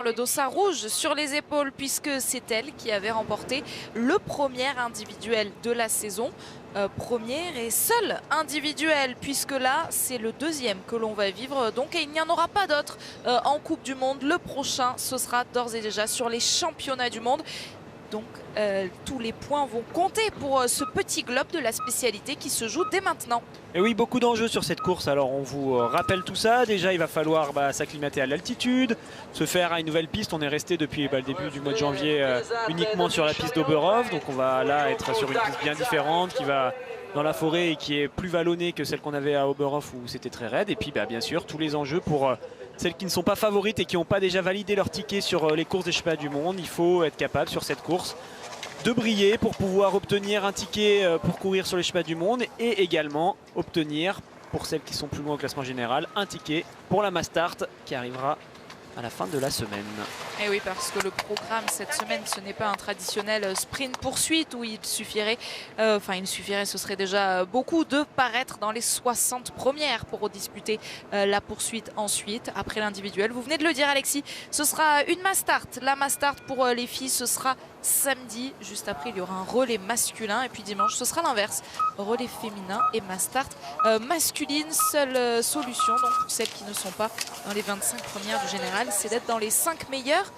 Le dossard rouge sur les épaules puisque c'est elle qui avait remporté le premier individuel de la saison. Premier et seul individuel puisque là c'est le deuxième que l'on va vivre donc et il n'y en aura pas d'autres en Coupe du Monde. Le prochain ce sera d'ores et déjà sur les championnats du monde. Donc tous les points vont compter pour ce petit globe de la spécialité qui se joue dès maintenant. Et oui, beaucoup d'enjeux sur cette course. Alors on vous rappelle tout ça. Déjà il va falloir s'acclimater à l'altitude, se faire à une nouvelle piste. On est resté depuis le début du mois de janvier uniquement sur la piste d'Oberhof. Donc on va là être sur une piste bien différente qui va dans la forêt et qui est plus vallonnée que celle qu'on avait à Oberhof où c'était très raide. Et puis bien sûr tous les enjeux pour celles qui ne sont pas favorites et qui n'ont pas déjà validé leur ticket sur les courses des championnats du monde. Il faut être capable sur cette course de briller pour pouvoir obtenir un ticket pour courir sur les championnats du monde et également obtenir, pour celles qui sont plus loin au classement général, un ticket pour la Mastart qui arrivera à la fin de la semaine. Et oui, parce que le programme cette semaine, ce n'est pas un traditionnel sprint poursuite où il suffirait, ce serait déjà beaucoup de paraître dans les 60 premières pour disputer la poursuite ensuite, après l'individuel. Vous venez de le dire Alexis, ce sera une Mastart. La Mastart pour les filles, ce sera samedi. Juste après, il y aura un relais masculin et puis dimanche, ce sera l'inverse. Relais féminin et Mastart masculine. Seule solution donc pour celles qui ne sont pas dans les 25 premières du général, c'est d'être dans les 5 meilleures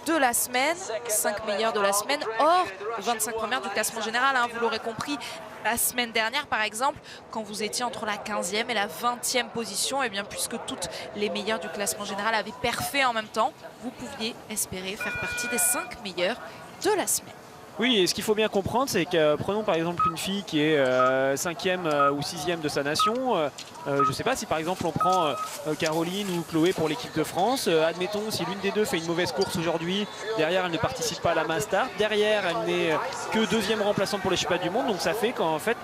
de la semaine. 5 meilleures de la semaine hors 25 premières du classement général. Hein, vous l'aurez compris, la semaine dernière par exemple, quand vous étiez entre la 15e et la 20e position, et bien puisque toutes les meilleures du classement général avaient perfé en même temps, vous pouviez espérer faire partie des 5 meilleures de la semaine. Oui, et ce qu'il faut bien comprendre, c'est que prenons par exemple une fille qui est 5e ou 6e de sa nation. Je ne sais pas si par exemple on prend Caroline ou Chloé pour l'équipe de France. Admettons si l'une des deux fait une mauvaise course aujourd'hui, derrière elle ne participe pas à la Mastart. Derrière elle n'est que deuxième remplaçante pour les championnats du monde. Donc ça fait qu'en fait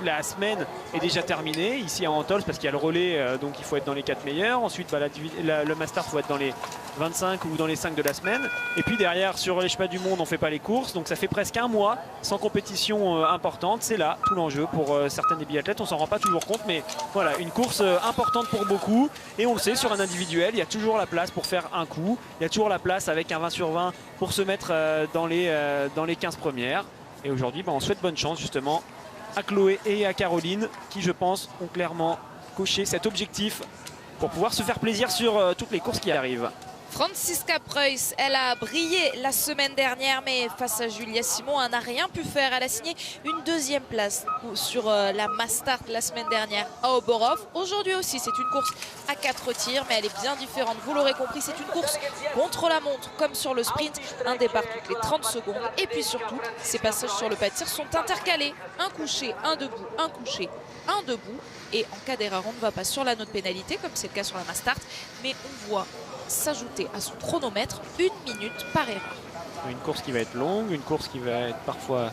la semaine est déjà terminée ici à Antols parce qu'il y a le relais, donc il faut être dans les 4 meilleurs. Ensuite le Mastart, il faut être dans les 25 ou dans les 5 de la semaine. Et puis derrière sur les championnats du monde on ne fait pas les courses, donc ça fait presque un mois sans compétition importante. C'est là tout l'enjeu pour certaines des biathlètes, on s'en rend pas toujours compte, mais voilà, une course importante pour beaucoup. Et on le sait, sur un individuel il y a toujours la place pour faire un coup, il y a toujours la place avec un 20 sur 20 pour se mettre dans les 15 premières. Et aujourd'hui on souhaite bonne chance justement à Chloé et à Caroline qui je pense ont clairement coché cet objectif pour pouvoir se faire plaisir sur toutes les courses qui arrivent. Franziska Preuss, elle a brillé la semaine dernière, mais face à Julia Simon, elle n'a rien pu faire. Elle a signé une deuxième place sur la Mastart la semaine dernière à Oberhof. Aujourd'hui aussi, c'est une course à 4 tirs, mais elle est bien différente. Vous l'aurez compris, c'est une course contre la montre, comme sur le sprint. Un départ toutes les 30 secondes. Et puis surtout, ces passages sur le pas de tir sont intercalés. Un couché, un debout, un couché, un debout. Et en cas d'erreur, on ne va pas sur la note pénalité, comme c'est le cas sur la Mastart, mais on voit s'ajouter à son chronomètre 1 minute par erreur. Une course qui va être longue, une course qui va être parfois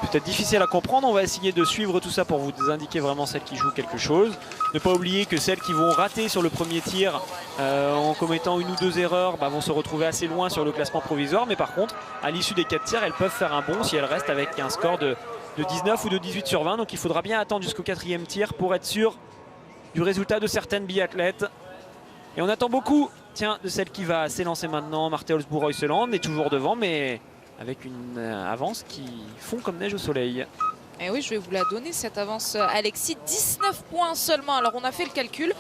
peut-être difficile à comprendre. On va essayer de suivre tout ça pour vous indiquer vraiment celles qui jouent quelque chose. Ne pas oublier que celles qui vont rater sur le premier tir en commettant une ou deux erreurs vont se retrouver assez loin sur le classement provisoire. Mais par contre, à l'issue des 4 tirs, elles peuvent faire un bond si elles restent avec un score de 19 ou de 18 sur 20. Donc il faudra bien attendre jusqu'au 4e tir pour être sûr du résultat de certaines biathlètes. Et on attend beaucoup de celle qui va s'élancer maintenant. Marthe Olsbourg-Reuseland est toujours devant, mais avec une avance qui fond comme neige au soleil. Et oui, je vais vous la donner cette avance, Alexis. 19 points seulement. Alors on a fait le calcul.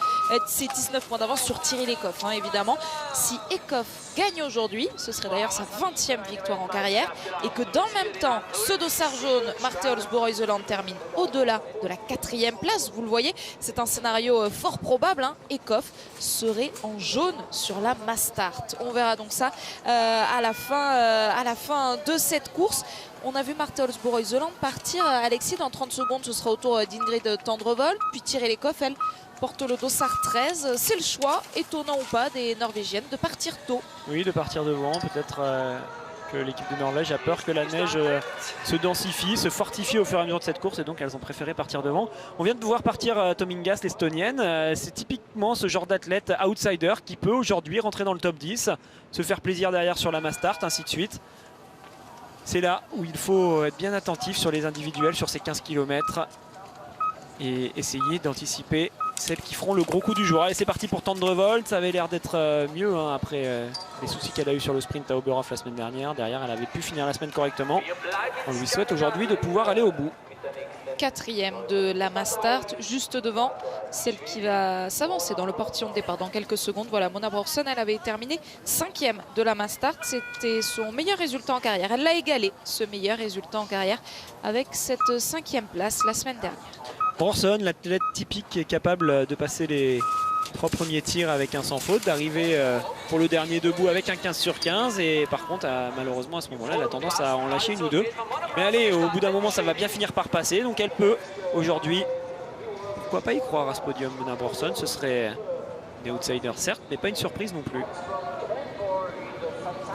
C'est 19 points d'avance sur Thierry Eckhoff, hein, évidemment. Si Eckhoff gagne aujourd'hui, ce serait d'ailleurs sa 20e victoire en carrière, et que dans le même temps, ce dossard jaune, Marthe Olsbourg-Reuseland, termine au-delà de la 4e place. Vous le voyez, c'est un scénario fort probable. Hein. Eckhoff serait en jaune sur la Mastart. On verra donc ça à la fin de cette course. On a vu Marthe Olsbourg-Reuseland partir, Alexis, dans 30 secondes. Ce sera au tour d'Ingrid Tendrevol. Puis Thierry Eckhoff, elle, porte le dossard 13. C'est le choix, étonnant ou pas, des Norvégiennes de partir tôt. Oui, de partir devant. Peut-être que l'équipe de Norvège a peur que la neige se densifie, se fortifie au fur et à mesure de cette course. Et donc, elles ont préféré partir devant. On vient de voir partir Tomingas, l'Estonienne. C'est typiquement ce genre d'athlète outsider qui peut aujourd'hui rentrer dans le top 10, se faire plaisir derrière sur la Mastart, ainsi de suite. C'est là où il faut être bien attentif sur les individuels, sur ces 15 km et essayer d'anticiper celles qui feront le gros coup du jour. Allez, c'est parti pour Tendrevolt. Ça avait l'air d'être mieux hein, après les soucis qu'elle a eu sur le sprint à Oberhof la semaine dernière. Derrière, elle avait pu finir la semaine correctement. On lui souhaite aujourd'hui de pouvoir aller au bout. 4e de la Mastart, juste devant celle qui va s'avancer dans le portillon de départ dans quelques secondes. Voilà, Mona Brorsson, elle avait terminé 5e de la Mastart. C'était son meilleur résultat en carrière. Elle l'a égalé, ce meilleur résultat en carrière, avec cette 5e place la semaine dernière. Brorsson, l'athlète typique qui est capable de passer les 3 premiers tirs avec un sans faute, d'arriver pour le dernier debout avec un 15 sur 15 et par contre malheureusement à ce moment-là elle a tendance à en lâcher une ou deux. Mais allez, au bout d'un moment ça va bien finir par passer, donc elle peut aujourd'hui, pourquoi pas y croire à ce podium. Mona Brorsson, ce serait des outsiders certes, mais pas une surprise non plus.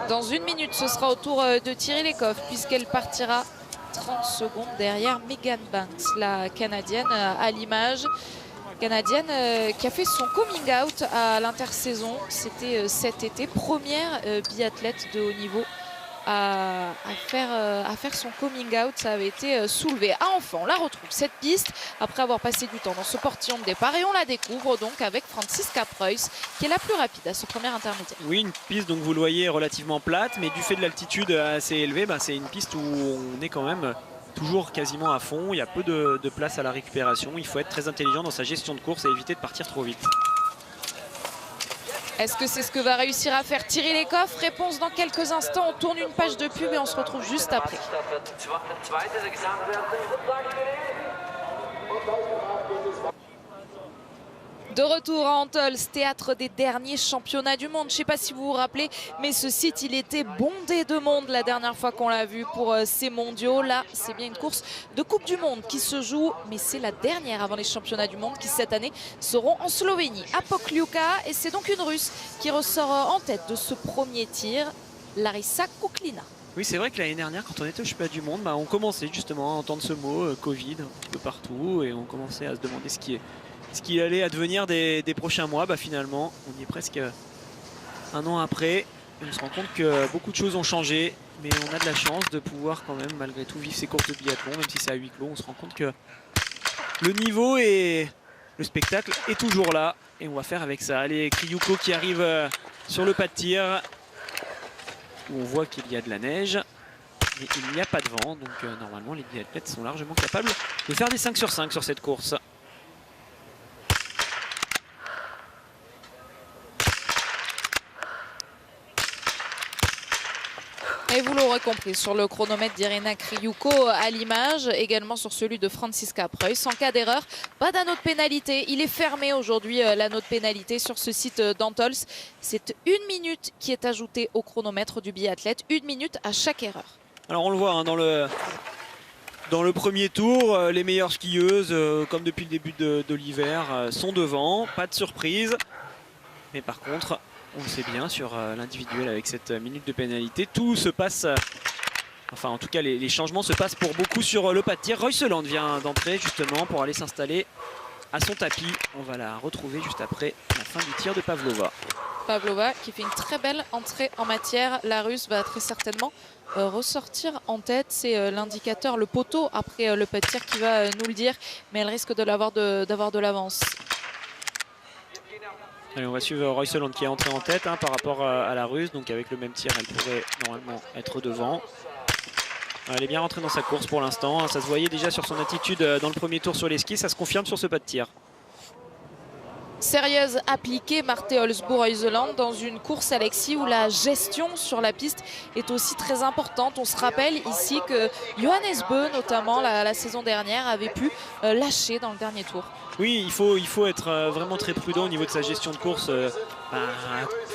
Dans 1 minute, ce sera au tour de Thierry Lecoff puisqu'elle partira 30 secondes derrière Megan Banks, la Canadienne à l'image. Canadienne qui a fait son coming out à l'intersaison, c'était cet été, première biathlète de haut niveau à faire son coming out. Ça avait été soulevé. Enfin, on la retrouve cette piste après avoir passé du temps dans ce portillon de départ et on la découvre donc avec Franziska Preuss qui est la plus rapide à ce premier intermédiaire. Oui, une piste donc vous le voyez relativement plate, mais du fait de l'altitude assez élevée, c'est une piste où on est quand même toujours quasiment à fond. Il y a peu de place à la récupération. Il faut être très intelligent dans sa gestion de course et éviter de partir trop vite. Est-ce que c'est ce que va réussir à faire Thierry Lecoff? Réponse dans quelques instants. On tourne une page de pub et on se retrouve juste après. De retour à Antholz, théâtre des derniers championnats du monde. Je ne sais pas si vous vous rappelez, mais ce site, il était bondé de monde la dernière fois qu'on l'a vu pour ces mondiaux. Là, c'est bien une course de Coupe du Monde qui se joue, mais c'est la dernière avant les championnats du monde qui, cette année, seront en Slovénie, à Pokljuka. Et c'est donc une Russe qui ressort en tête de ce premier tir, Larissa Kuklina. Oui, c'est vrai que l'année dernière, quand on était au championnat du monde, on commençait justement à entendre ce mot Covid un petit peu partout et on commençait à se demander ce qui allait advenir des prochains mois. Finalement, on y est presque 1 an après. Et on se rend compte que beaucoup de choses ont changé, mais on a de la chance de pouvoir quand même malgré tout vivre ces courses de biathlon, même si c'est à huis clos. On se rend compte que le niveau et le spectacle est toujours là et on va faire avec ça. Allez, Kriouko qui arrive sur le pas de tir où on voit qu'il y a de la neige. Mais il n'y a pas de vent, donc normalement les biathlètes sont largement capables de faire des 5 sur 5 sur cette course. Et vous l'aurez compris, sur le chronomètre d'Irina Kriouko à l'image, également sur celui de Franziska Preuss. En cas d'erreur, pas d'anneau de pénalité. Il est fermé aujourd'hui, l'anneau de pénalité sur ce site d'Antholz. C'est 1 minute qui est ajoutée au chronomètre du biathlète, 1 minute à chaque erreur. Alors on le voit dans le premier tour, les meilleures skieuses, comme depuis le début de l'hiver, sont devant. Pas de surprise. Mais par contre, on le sait bien, sur l'individuel avec cette minute de pénalité, tout se passe, enfin en tout cas les changements se passent pour beaucoup sur le pas de tir. Royseland vient d'entrer justement pour aller s'installer à son tapis. On va la retrouver juste après la fin du tir de Pavlova. Pavlova qui fait une très belle entrée en matière. La Russe va très certainement ressortir en tête. C'est l'indicateur, le poteau après le pas de tir qui va nous le dire, mais elle risque de d'avoir de l'avance. Allez, on va suivre Royseland qui est entré en tête par rapport à la Russe. Donc avec le même tir, elle pourrait normalement être devant. Elle est bien rentrée dans sa course pour l'instant. Ça se voyait déjà sur son attitude dans le premier tour sur les skis. Ça se confirme sur ce pas de tir. Sérieuse appliquée, Marthe Olsbourg-Royseland dans une course, Alexis, où la gestion sur la piste est aussi très importante. On se rappelle ici que Johannes Bö, notamment la saison dernière, avait pu lâcher dans le dernier tour. Oui, il faut être vraiment très prudent au niveau de sa gestion de course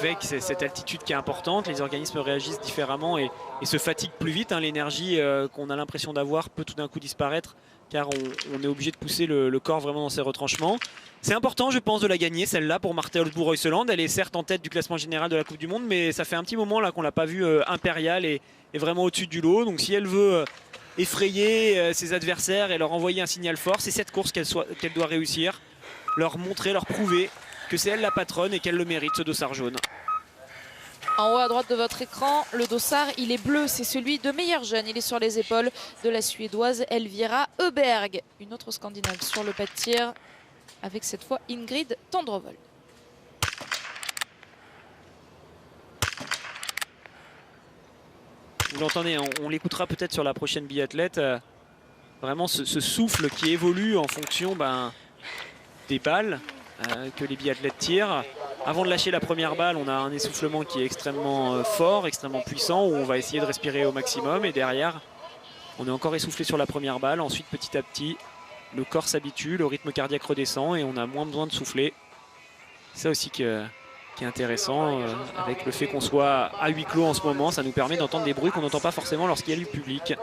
avec cette altitude qui est importante. Les organismes réagissent différemment et se fatiguent plus vite. L'énergie qu'on a l'impression d'avoir peut tout d'un coup disparaître car on est obligé de pousser le corps vraiment dans ses retranchements. C'est important, je pense, de la gagner celle-là pour Marthe Olsbourg-Royseland. Elle est certes en tête du classement général de la Coupe du Monde, mais ça fait un petit moment là qu'on l'a pas vue impériale et vraiment au-dessus du lot. Donc si elle veut effrayer ses adversaires et leur envoyer un signal fort, c'est cette course qu'elle doit réussir, leur montrer, leur prouver que c'est elle la patronne et qu'elle le mérite, ce dossard jaune. En haut à droite de votre écran, le dossard, il est bleu, c'est celui de meilleur jeune. Il est sur les épaules de la Suédoise Elvira Öberg. Une autre Scandinave sur le pas de tir. avec cette fois Ingrid Tendrevold. Vous l'entendez, on l'écoutera peut-être sur la prochaine biathlète. Vraiment ce souffle qui évolue en fonction des balles que les biathlètes tirent. Avant de lâcher la première balle, on a un essoufflement qui est extrêmement fort, extrêmement puissant, où on va essayer de respirer au maximum. Et derrière, on est encore essoufflé sur la première balle. Ensuite, petit à petit, le corps s'habitue, le rythme cardiaque redescend et on a moins besoin de souffler. C'est ça aussi qui est intéressant avec le fait qu'on soit à huis clos en ce moment. Ça nous permet d'entendre des bruits qu'on n'entend pas forcément lorsqu'il y a du public.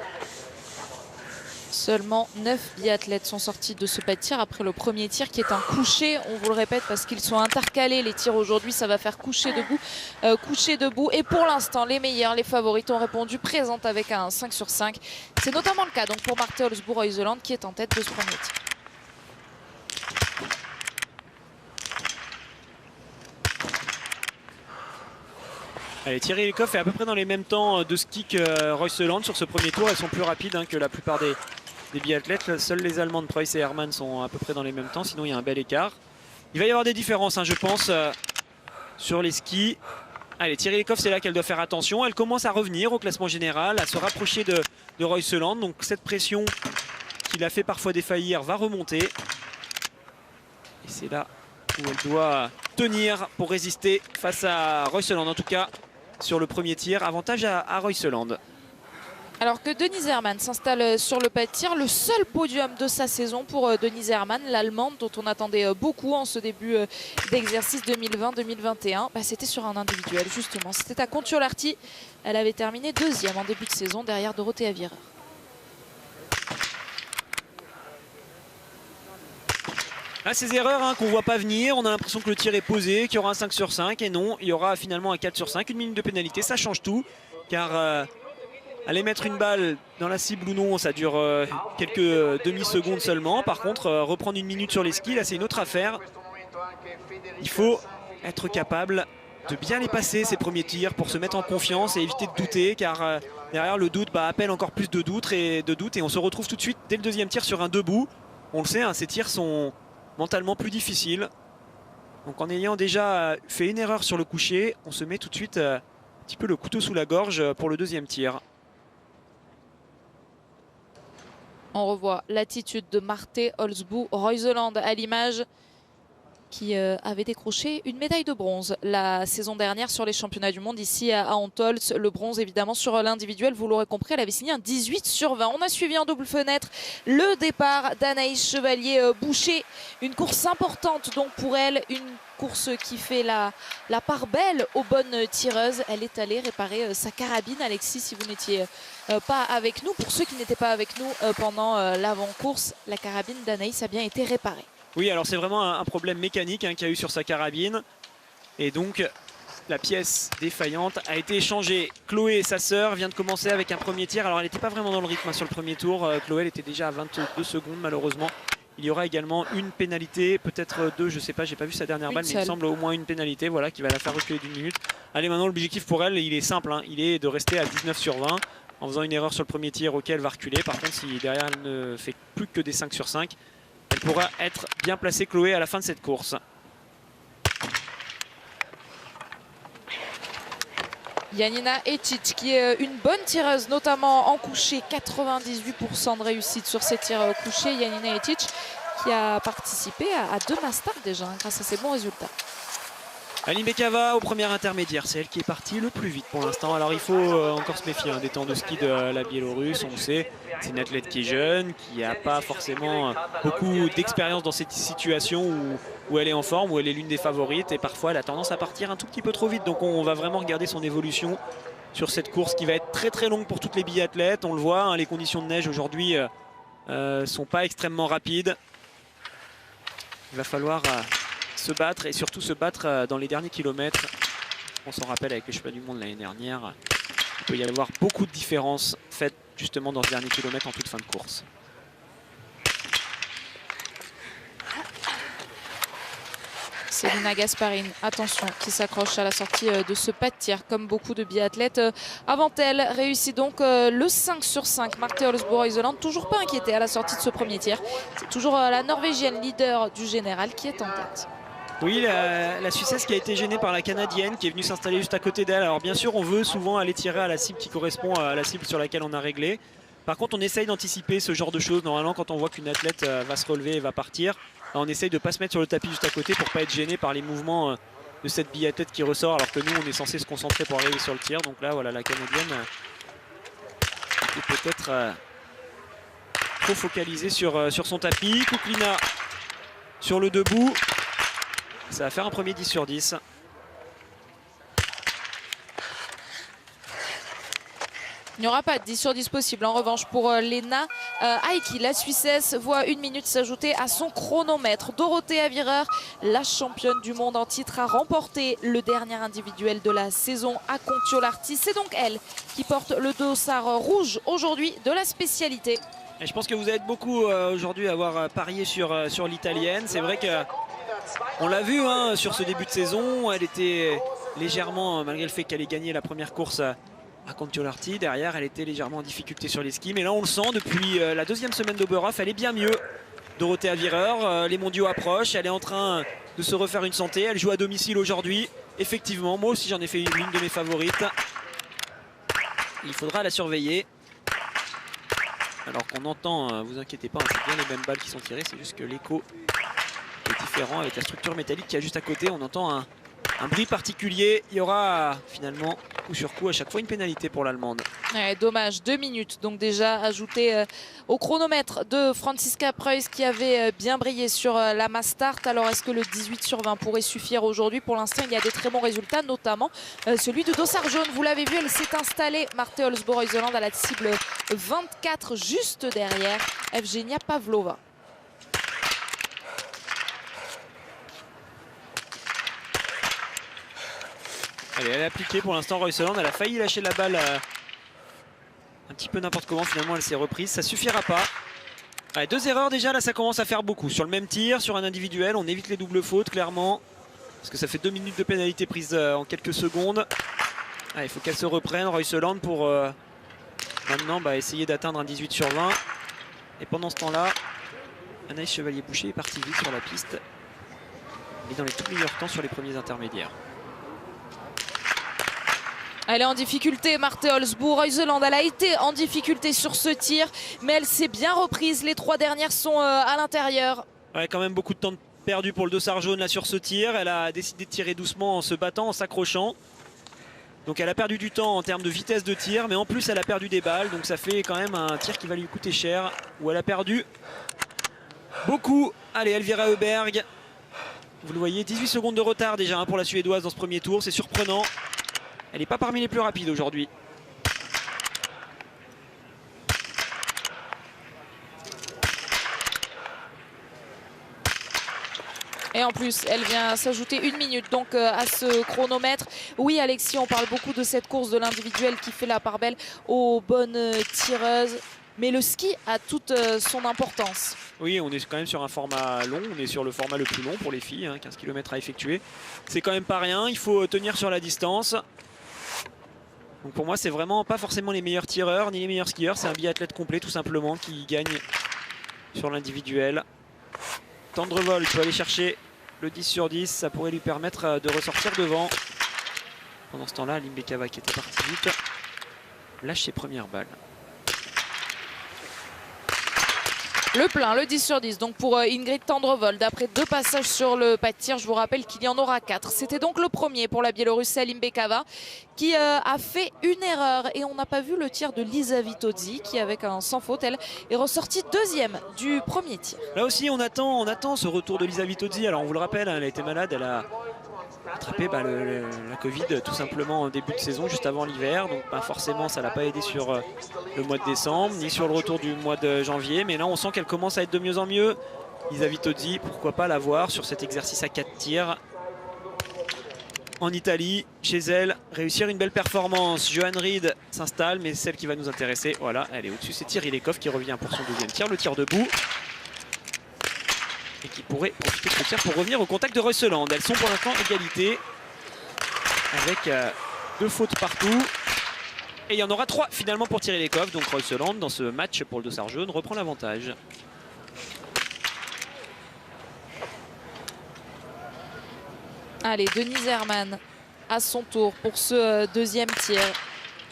Seulement 9 biathlètes sont sortis de ce pas de tir après le premier tir qui est un coucher. On vous le répète parce qu'ils sont intercalés. Les tirs aujourd'hui, ça va faire coucher debout. Et pour l'instant, les meilleurs, les favorites ont répondu présentes avec un 5 sur 5. C'est notamment le cas donc pour Marthe Olsbu-Reuseland qui est en tête de ce premier tir. Allez, Thierry Lecoff est à peu près dans les mêmes temps de ski que Reuseland sur ce premier tour. Elles sont plus rapides que la plupart des biathlètes. Seuls les Allemands de Preuss et Hermann sont à peu près dans les mêmes temps. Sinon, il y a un bel écart. Il va y avoir des différences, je pense, sur les skis. Allez, Thierry Lecoff, c'est là qu'elle doit faire attention. Elle commence à revenir au classement général, à se rapprocher de Reuseland. Donc cette pression qui l'a fait parfois défaillir va remonter. Et c'est là où elle doit tenir pour résister face à Reuseland. En tout cas, sur le premier tir, avantage à Reuseland. Alors que Denise Herrmann s'installe sur le pas de tir, le seul podium de sa saison pour Denise Herrmann, l'Allemande dont on attendait beaucoup en ce début d'exercice 2020-2021, c'était sur un individuel justement. C'était à Kontiolahti, elle avait terminé deuxième en début de saison derrière Dorothea Virer. Ces erreurs qu'on ne voit pas venir, on a l'impression que le tir est posé, qu'il y aura un 5 sur 5 et non, il y aura finalement un 4 sur 5, une minute de pénalité, ça change tout car aller mettre une balle dans la cible ou non, ça dure quelques demi-secondes seulement. Par contre, reprendre une minute sur les skis, là c'est une autre affaire. Il faut être capable de bien les passer ces premiers tirs pour se mettre en confiance et éviter de douter car derrière le doute appelle encore plus de doute et on se retrouve tout de suite dès le deuxième tir sur un debout. On le sait, ces tirs sont mentalement plus difficiles. Donc en ayant déjà fait une erreur sur le coucher, on se met tout de suite un petit peu le couteau sous la gorge pour le deuxième tir. On revoit l'attitude de Marthe Olsbu-Reuseland à l'image, qui avait décroché une médaille de bronze la saison dernière sur les championnats du monde ici à Antholz. Le bronze évidemment sur l'individuel, vous l'aurez compris, elle avait signé un 18 sur 20. On a suivi en double fenêtre le départ d'Anaïs Chevalier-Boucher. Une course importante donc pour elle, une course qui fait la part belle aux bonnes tireuses. Elle est allée réparer sa carabine. Alexis, si vous n'étiez pas avec nous, pour ceux qui n'étaient pas avec nous pendant l'avant-course, la carabine d'Anaïs a bien été réparée. Oui, alors c'est vraiment un problème mécanique qu'il y a eu sur sa carabine. Et donc, la pièce défaillante a été échangée. Chloé, sa sœur, vient de commencer avec un premier tir. Alors, elle n'était pas vraiment dans le rythme sur le premier tour. Chloé, elle était déjà à 22 secondes, malheureusement. Il y aura également une pénalité, peut-être deux, je ne sais pas, j'ai pas vu sa dernière balle, mais il me semble au moins une pénalité, voilà, qui va la faire reculer d'une minute. Allez, maintenant, l'objectif pour elle, il est simple, il est de rester à 19 sur 20. En faisant une erreur sur le premier tir, ok, elle va reculer. Par contre, si derrière, elle ne fait plus que des 5 sur 5, elle pourra être bien placée, Chloé, à la fin de cette course. Janina Etic, qui est une bonne tireuse, notamment en coucher, 98% de réussite sur ses tirs couchés. Janina Etic qui a participé à 2 masters déjà grâce à ses bons résultats. Aline Bekava au premier intermédiaire, c'est elle qui est partie le plus vite pour l'instant. Alors il faut encore se méfier des temps de ski de la Biélorusse, on le sait. C'est une athlète qui est jeune, qui n'a pas forcément beaucoup d'expérience dans cette situation où elle est en forme, où elle est l'une des favorites. Et parfois elle a tendance à partir un tout petit peu trop vite. Donc on va vraiment regarder son évolution sur cette course qui va être très très longue pour toutes les biathlètes. On le voit, les conditions de neige aujourd'hui sont pas extrêmement rapides. Il va falloir se battre et surtout se battre dans les derniers kilomètres. On s'en rappelle avec les championnats du monde l'année dernière. Il peut y avoir beaucoup de différences faites justement dans ce dernier kilomètre en toute fin de course. Célina Gasparine, attention, qui s'accroche à la sortie de ce pas de tir, comme beaucoup de biathlètes avant elle. Réussit donc le 5 sur 5. Marte Olsbo-Reuseland, toujours pas inquiétée à la sortie de ce premier tir. C'est toujours la Norvégienne leader du général qui est en tête. Oui, la Suissesse qui a été gênée par la Canadienne qui est venue s'installer juste à côté d'elle. Alors bien sûr, on veut souvent aller tirer à la cible qui correspond à la cible sur laquelle on a réglé. Par contre, on essaye d'anticiper ce genre de choses. Normalement, quand on voit qu'une athlète va se relever et va partir, on essaye de ne pas se mettre sur le tapis juste à côté pour ne pas être gêné par les mouvements de cette biathlète qui ressort, alors que nous, on est censé se concentrer pour arriver sur le tir. Donc là, voilà, la Canadienne est peut-être trop focalisée sur son tapis. Kuklina sur le debout. Ça va faire un premier 10 sur 10. Il n'y aura pas de 10 sur 10 possible. En revanche, pour Lena Aiki, la Suissesse voit 1 minute s'ajouter à son chronomètre. Dorothée Avireur, la championne du monde en titre, a remporté le dernier individuel de la saison à Kontiolahti. C'est donc elle qui porte le dossard rouge aujourd'hui de la spécialité. Et je pense que vous êtes beaucoup aujourd'hui à avoir parié sur l'italienne. C'est vrai qu'on l'a vu sur ce début de saison. Elle était légèrement, malgré le fait qu'elle ait gagné la première course à Kontiolahti, derrière elle était légèrement en difficulté sur les skis, mais là on le sent depuis la deuxième semaine d'Oberhof, elle est bien mieux. Dorothée Avireur, les mondiaux approchent, elle est en train de se refaire une santé, elle joue à domicile aujourd'hui. Effectivement, moi aussi j'en ai fait l'une de mes favorites. Il faudra la surveiller. Alors qu'on entend, vous inquiétez pas, c'est bien les mêmes balles qui sont tirées, c'est juste que l'écho est différent avec la structure métallique qui est juste à côté. On entend un bruit particulier. Il y aura finalement coup sur coup à chaque fois une pénalité pour l'Allemande. Ouais, dommage, 2 minutes donc déjà ajoutées au chronomètre de Franziska Preuss qui avait bien brillé sur la mass start. Alors est-ce que le 18 sur 20 pourrait suffire aujourd'hui? Pour l'instant il y a des très bons résultats, notamment celui de dossard jaune. Vous l'avez vu, elle s'est installée, Marte Olsbo-Reuseland, à la cible 24 juste derrière Evgenia Pavlova. Allez, elle est appliquée pour l'instant. Reuseland, elle a failli lâcher la balle un petit peu n'importe comment. Finalement, elle s'est reprise. Ça suffira pas. Allez, 2 erreurs déjà. Là, ça commence à faire beaucoup. Sur le même tir, sur un individuel, on évite les doubles fautes, clairement. Parce que ça fait 2 minutes de pénalité prise en quelques secondes. Il faut qu'elle se reprenne, Reuseland, pour maintenant essayer d'atteindre un 18 sur 20. Et pendant ce temps-là, Anaïs Chevalier-Boucher est partie vite sur la piste. Et dans les tout meilleurs temps sur les premiers intermédiaires. Elle est en difficulté, Marte Olsbo-Reuseland. Elle a été en difficulté sur ce tir, mais elle s'est bien reprise. Les 3 dernières sont à l'intérieur. Ouais, quand même beaucoup de temps perdu pour le dossard jaune là sur ce tir. Elle a décidé de tirer doucement en se battant, en s'accrochant. Donc elle a perdu du temps en termes de vitesse de tir, mais en plus elle a perdu des balles. Donc ça fait quand même un tir qui va lui coûter cher, où elle a perdu beaucoup. Allez, Elvira Heuberg. Vous le voyez, 18 secondes de retard déjà pour la Suédoise dans ce premier tour. C'est surprenant. Elle n'est pas parmi les plus rapides aujourd'hui. Et en plus, elle vient s'ajouter 1 minute donc à ce chronomètre. Oui, Alexis, on parle beaucoup de cette course de l'individuel qui fait la part belle aux bonnes tireuses. Mais le ski a toute son importance. Oui, on est quand même sur un format long. On est sur le format le plus long pour les filles, 15 km à effectuer. C'est quand même pas rien. Il faut tenir sur la distance. Donc pour moi, c'est vraiment pas forcément les meilleurs tireurs ni les meilleurs skieurs. C'est un biathlète complet tout simplement qui gagne sur l'individuel. Tendrevol peut aller chercher le 10 sur 10. Ça pourrait lui permettre de ressortir devant. Pendant ce temps-là, Limbekava qui était parti vite lâche ses premières balles. Le plein, le 10 sur 10 donc pour Ingrid Tendrevol. D'après 2 passages sur le pas de tir, je vous rappelle qu'il y en aura 4. C'était donc le premier pour la Biélorusse Limbekava qui a fait une erreur. Et on n'a pas vu le tir de Lisa Vitozzi qui, avec un sans faute, elle est ressortie 2e du premier tir. Là aussi, on attend ce retour de Lisa Vitozzi. Alors on vous le rappelle, elle a été malade, elle a attrapé la Covid tout simplement en début de saison, juste avant l'hiver. Donc forcément, ça ne l'a pas aidé sur le mois de décembre, ni sur le retour du mois de janvier. Mais là, on sent qu'elle commence à être de mieux en mieux. Lisa Vitozzi, pourquoi pas la voir sur cet exercice à 4 tirs. En Italie, chez elle, réussir une belle performance. Johan Reed s'installe, mais celle qui va nous intéresser, voilà, elle est au-dessus. C'est Thierry Lekov qui revient pour son 2e tir, le tir debout. et qui pourrait profiter de ce tir pour revenir au contact de Reuseland. Elles sont pour l'instant égalité avec 2 fautes partout. Et il y en aura 3 finalement pour tirer les coffres. Donc Reuseland dans ce match pour le dossard jaune reprend l'avantage. Allez, Denise Herrmann à son tour pour ce deuxième tir,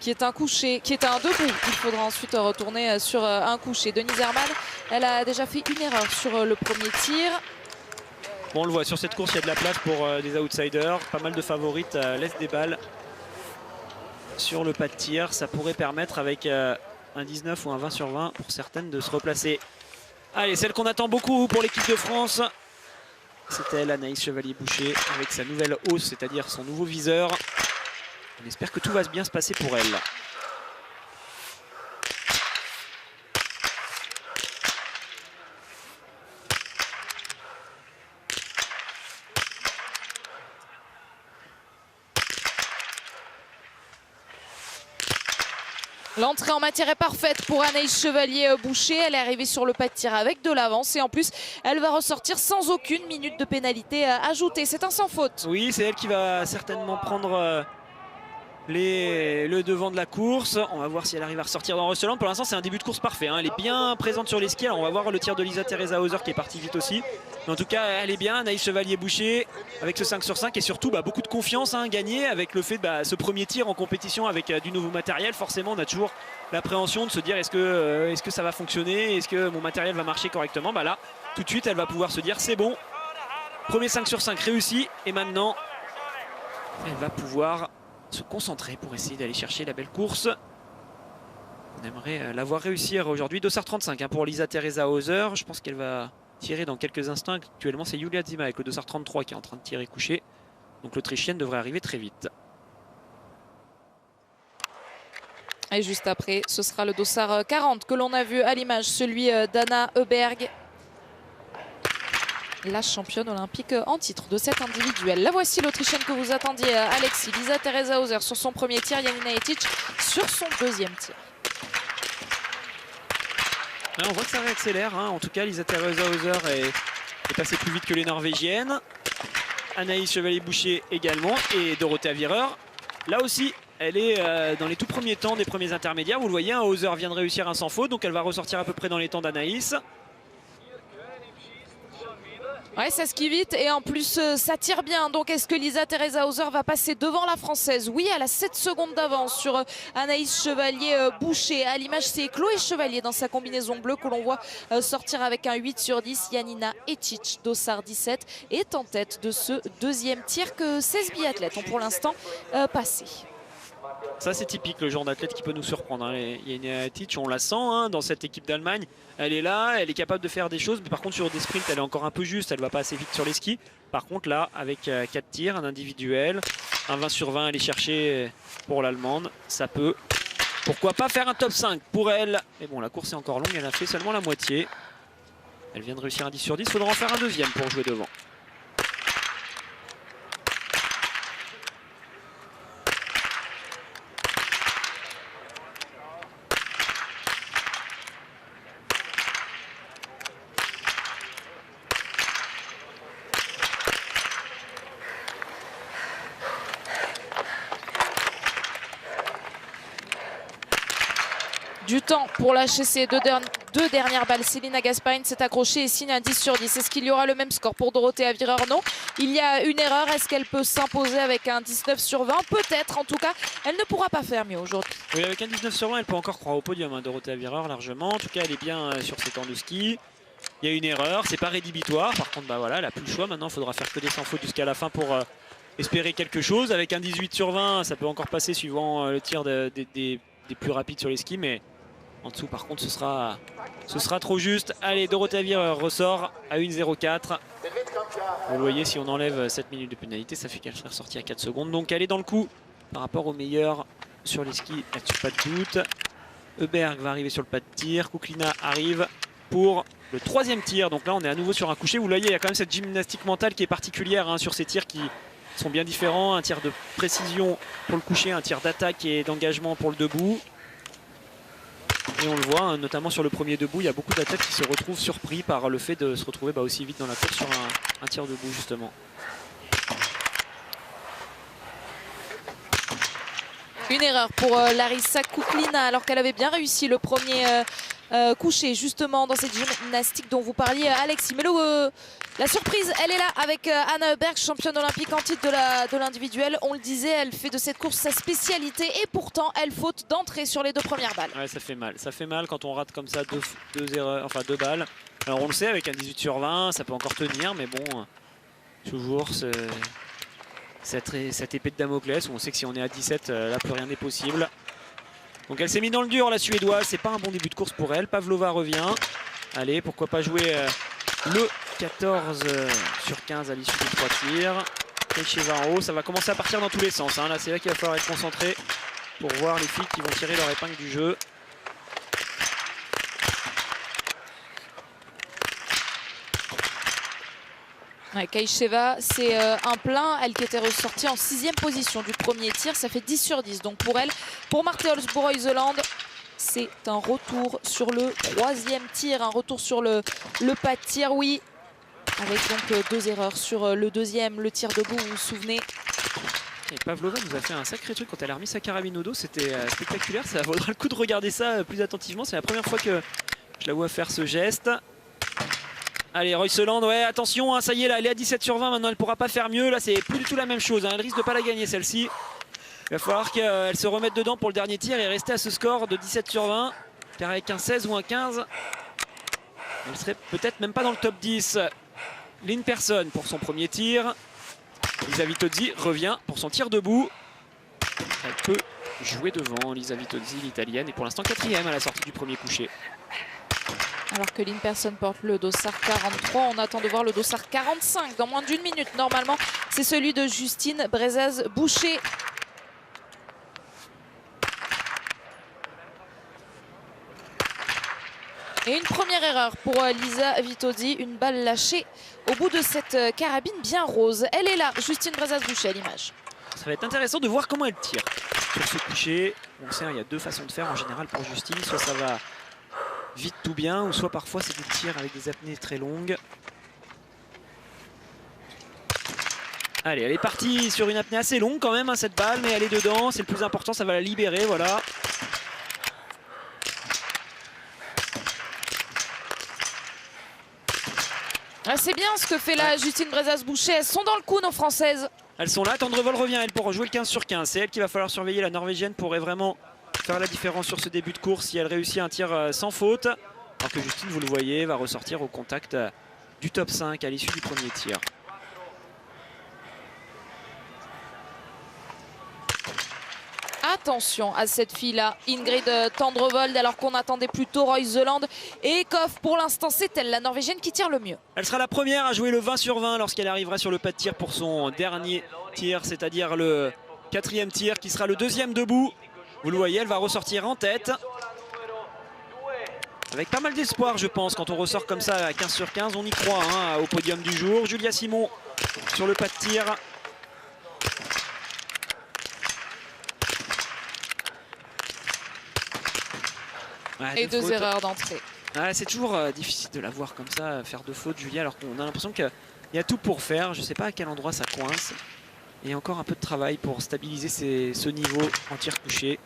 qui est un coucher, qui est un debout. Il faudra ensuite retourner sur un coucher. Denise Herrmann, elle a déjà fait une erreur sur le premier tir. Bon, on le voit, sur cette course, il y a de la place pour des outsiders. Pas mal de favorites laissent des balles sur le pas de tir. Ça pourrait permettre avec un 19 ou un 20 sur 20 pour certaines de se replacer. Allez, celle qu'on attend beaucoup pour l'équipe de France. C'est elle, Anaïs Chevalier-Boucher, avec sa nouvelle hausse, c'est-à-dire son nouveau viseur. On espère que tout va bien se passer pour elle. L'entrée en matière est parfaite pour Anaïs Chevalier-Boucher. Elle est arrivée sur le pas de tir avec de l'avance et en plus elle va ressortir sans aucune minute de pénalité ajoutée. C'est un sans faute. Oui, c'est elle qui va certainement prendre le devant de la course. On va voir si elle arrive à ressortir dans Reuseland. Pour l'instant c'est un début de course parfait, hein. Elle est bien présente sur les skis. Alors on va voir le tir de Lisa Teresa Hauser qui est partie vite aussi. Mais en tout cas elle est bien, Anaïs Chevalier-Boucher avec ce 5 sur 5 et surtout beaucoup de confiance gagnée avec le fait de ce premier tir en compétition avec du nouveau matériel. Forcément on a toujours l'appréhension de se dire est-ce que ça va fonctionner, est-ce que mon matériel va marcher correctement. Là tout de suite elle va pouvoir se dire c'est bon, premier 5 sur 5 réussi et maintenant elle va pouvoir se concentrer pour essayer d'aller chercher la belle course. On aimerait la voir réussir aujourd'hui. Dossard 35 pour Lisa Teresa Hauser. Je pense qu'elle va tirer dans quelques instants. Actuellement c'est Julia Zima avec le dossard 33 qui est en train de tirer couché. Donc l'Autrichienne devrait arriver très vite. Et juste après, ce sera le dossard 40 que l'on a vu à l'image, celui d'Anna Heuberg, la championne olympique en titre de cette individuelle. La voici l'Autrichienne que vous attendiez, Alexis. Lisa Teresa Hauser sur son premier tir, Janina Etic sur son deuxième tir. Là, on voit que ça réaccélère, hein. En tout cas, Lisa Teresa Hauser est passée plus vite que les Norvégiennes. Anaïs Chevalier-Boucher également et Dorothea Wierer. Là aussi, elle est dans les tout premiers temps des premiers intermédiaires. Vous le voyez, Hauser vient de réussir un sans faute, donc elle va ressortir à peu près dans les temps d'Anaïs. Ouais, ça skie vite et en plus ça tire bien. Donc est-ce que Lisa Teresa Hauser va passer devant la Française? Oui, elle a 7 secondes d'avance sur Anaïs Chevalier-Boucher. À l'image, c'est Chloé Chevalier dans sa combinaison bleue que l'on voit sortir avec un 8 sur 10. Janina Etic, dossard 17, est en tête de ce deuxième tir que 16 biathlètes ont pour l'instant passé. Ça c'est typique, le genre d'athlète qui peut nous surprendre, hein. Janina Etic, on la sent dans cette équipe d'Allemagne. Elle est là, elle est capable de faire des choses, mais par contre sur des sprints elle est encore un peu juste, elle va pas assez vite sur les skis. Par contre là, avec 4 tirs, un individuel, un 20 sur 20 à aller chercher pour l'Allemande, ça peut, pourquoi pas, faire un top 5 pour elle. Et bon, la course est encore longue, elle a fait seulement la moitié. Elle vient de réussir un 10 sur 10, il faudra en faire un deuxième pour jouer devant. Du temps pour lâcher ces deux dernières balles. Selina Gasparin s'est accrochée et signe un 10 sur 10. Est-ce qu'il y aura le même score pour Dorothea Wierer? Non. Il y a une erreur. Est-ce qu'elle peut s'imposer avec un 19 sur 20? Peut-être. En tout cas, elle ne pourra pas faire mieux aujourd'hui. Oui, avec un 19 sur 20, elle peut encore croire au podium, Dorothea Wierer, largement. En tout cas, elle est bien sur ses temps de ski. Il y a une erreur. C'est pas rédhibitoire. Par contre, voilà, elle n'a plus le choix. Maintenant, il faudra faire que des sans faute jusqu'à la fin pour espérer quelque chose. Avec un 18 sur 20, ça peut encore passer suivant le tir des plus rapides sur les skis. Mais en dessous, par contre, ce sera trop juste. Allez, Dorothea Wierer ressort à 1,04. Vous le voyez, si on enlève 7 minutes de pénalité, ça fait qu'elle serait ressortie à 4 secondes. Donc elle est dans le coup par rapport aux meilleurs sur les skis, là-dessus pas de doute. Heuberg va arriver sur le pas de tir. Kuklina arrive pour le troisième tir. Donc là, on est à nouveau sur un coucher. Vous le voyez, il y a quand même cette gymnastique mentale qui est particulière sur ces tirs qui sont bien différents. Un tir de précision pour le coucher, un tir d'attaque et d'engagement pour le debout. Et on le voit, hein, notamment sur le premier debout, il y a beaucoup d'athlètes qui se retrouvent surpris par le fait de se retrouver aussi vite dans la course sur un tir debout justement. Une erreur pour Larissa Kuklinna alors qu'elle avait bien réussi le premier couché justement dans cette gymnastique dont vous parliez Alexis. Mais la surprise elle est là avec Anna Berg, championne olympique en titre de l'individuel. On le disait, elle fait de cette course sa spécialité et pourtant elle faute d'entrée sur les 2 premières balles. Ouais, ça fait mal quand on rate comme ça deux balles. Alors on le sait, avec un 18 sur 20 ça peut encore tenir, mais bon, toujours cette épée de Damoclès où on sait que si on est à 17 là plus rien n'est possible. Donc elle s'est mise dans le dur la suédoise, c'est pas un bon début de course pour elle. Pavlova revient, allez pourquoi pas jouer le 14 sur 15 à l'issue des 3 tirs. Keicheva en haut, ça va commencer à partir dans tous les sens hein. Là c'est là qu'il va falloir être concentré pour voir les filles qui vont tirer leur épingle du jeu. Ouais, Keicheva, c'est un plein. Elle qui était ressortie en 6e position du premier tir. Ça fait 10 sur 10. Donc pour elle, pour Marte Olsbo-Reuseland, c'est un retour sur le 3e tir. Un retour sur le pas de tir, oui. Avec donc 2 erreurs sur le 2e, le tir debout, vous vous souvenez. Et Pavlova nous a fait un sacré truc quand elle a remis sa carabine au dos. C'était spectaculaire. Ça vaudra le coup de regarder ça plus attentivement. C'est la première fois que je la vois faire ce geste. Allez, Reuseland, ouais, attention, hein, ça y est, là, elle est à 17 sur 20, maintenant elle ne pourra pas faire mieux. Là, c'est plus du tout la même chose, hein, elle risque de ne pas la gagner celle-ci. Il va falloir qu'elle se remette dedans pour le dernier tir et rester à ce score de 17 sur 20. Car avec un 16 ou un 15, elle serait peut-être même pas dans le top 10. Lynn Persson pour son premier tir. Lisa Vitozzi revient pour son tir debout. Elle peut jouer devant, Lisa Vitozzi, l'italienne, et pour l'instant 4e à la sortie du premier coucher. Alors que Lynn Persson porte le dossard 43, on attend de voir le dossard 45 dans moins d'1 minute. Normalement, c'est celui de Justine Brezaz-Boucher. Et une première erreur pour Lisa Vitozzi, une balle lâchée au bout de cette carabine bien rose. Elle est là, Justine Brezaz-Boucher à l'image. Ça va être intéressant de voir comment elle tire sur ce coucher. On sait, il y a 2 façons de faire en général pour Justine. Soit ça va vite tout bien, ou soit parfois c'est des tirs avec des apnées très longues. Allez, elle est partie sur une apnée assez longue quand même, hein, cette balle, mais elle est dedans, c'est le plus important, ça va la libérer, voilà. Ah, c'est bien ce que fait là Justine Brezaz-Boucher, elles sont dans le coup nos Françaises. Elles sont là, Tendrevol revient elle pour jouer le 15 sur 15, c'est elle qu'il va falloir surveiller, la Norvégienne pourrait vraiment faire la différence sur ce début de course si elle réussit un tir sans faute. Alors que Justine, vous le voyez, va ressortir au contact du top 5 à l'issue du premier tir. Attention à cette fille-là, Ingrid Tendrevold, alors qu'on attendait plutôt Reuseland et Ekhoff. Pour l'instant, c'est elle, la Norvégienne, qui tire le mieux. Elle sera la première à jouer le 20 sur 20 lorsqu'elle arrivera sur le pas de tir pour son dernier tir, c'est-à-dire le 4e tir qui sera le 2e debout. Vous le voyez, elle va ressortir en tête. Avec pas mal d'espoir, je pense, quand on ressort comme ça à 15 sur 15, on y croit hein, au podium du jour. Julia Simon sur le pas de tir. Et 2 erreurs d'entrée. C'est toujours difficile de la voir comme ça, faire 2 fautes, Julia, alors qu'on a l'impression qu'il y a tout pour faire. Je ne sais pas à quel endroit ça coince. Et encore un peu de travail pour stabiliser ce niveau en tir couché.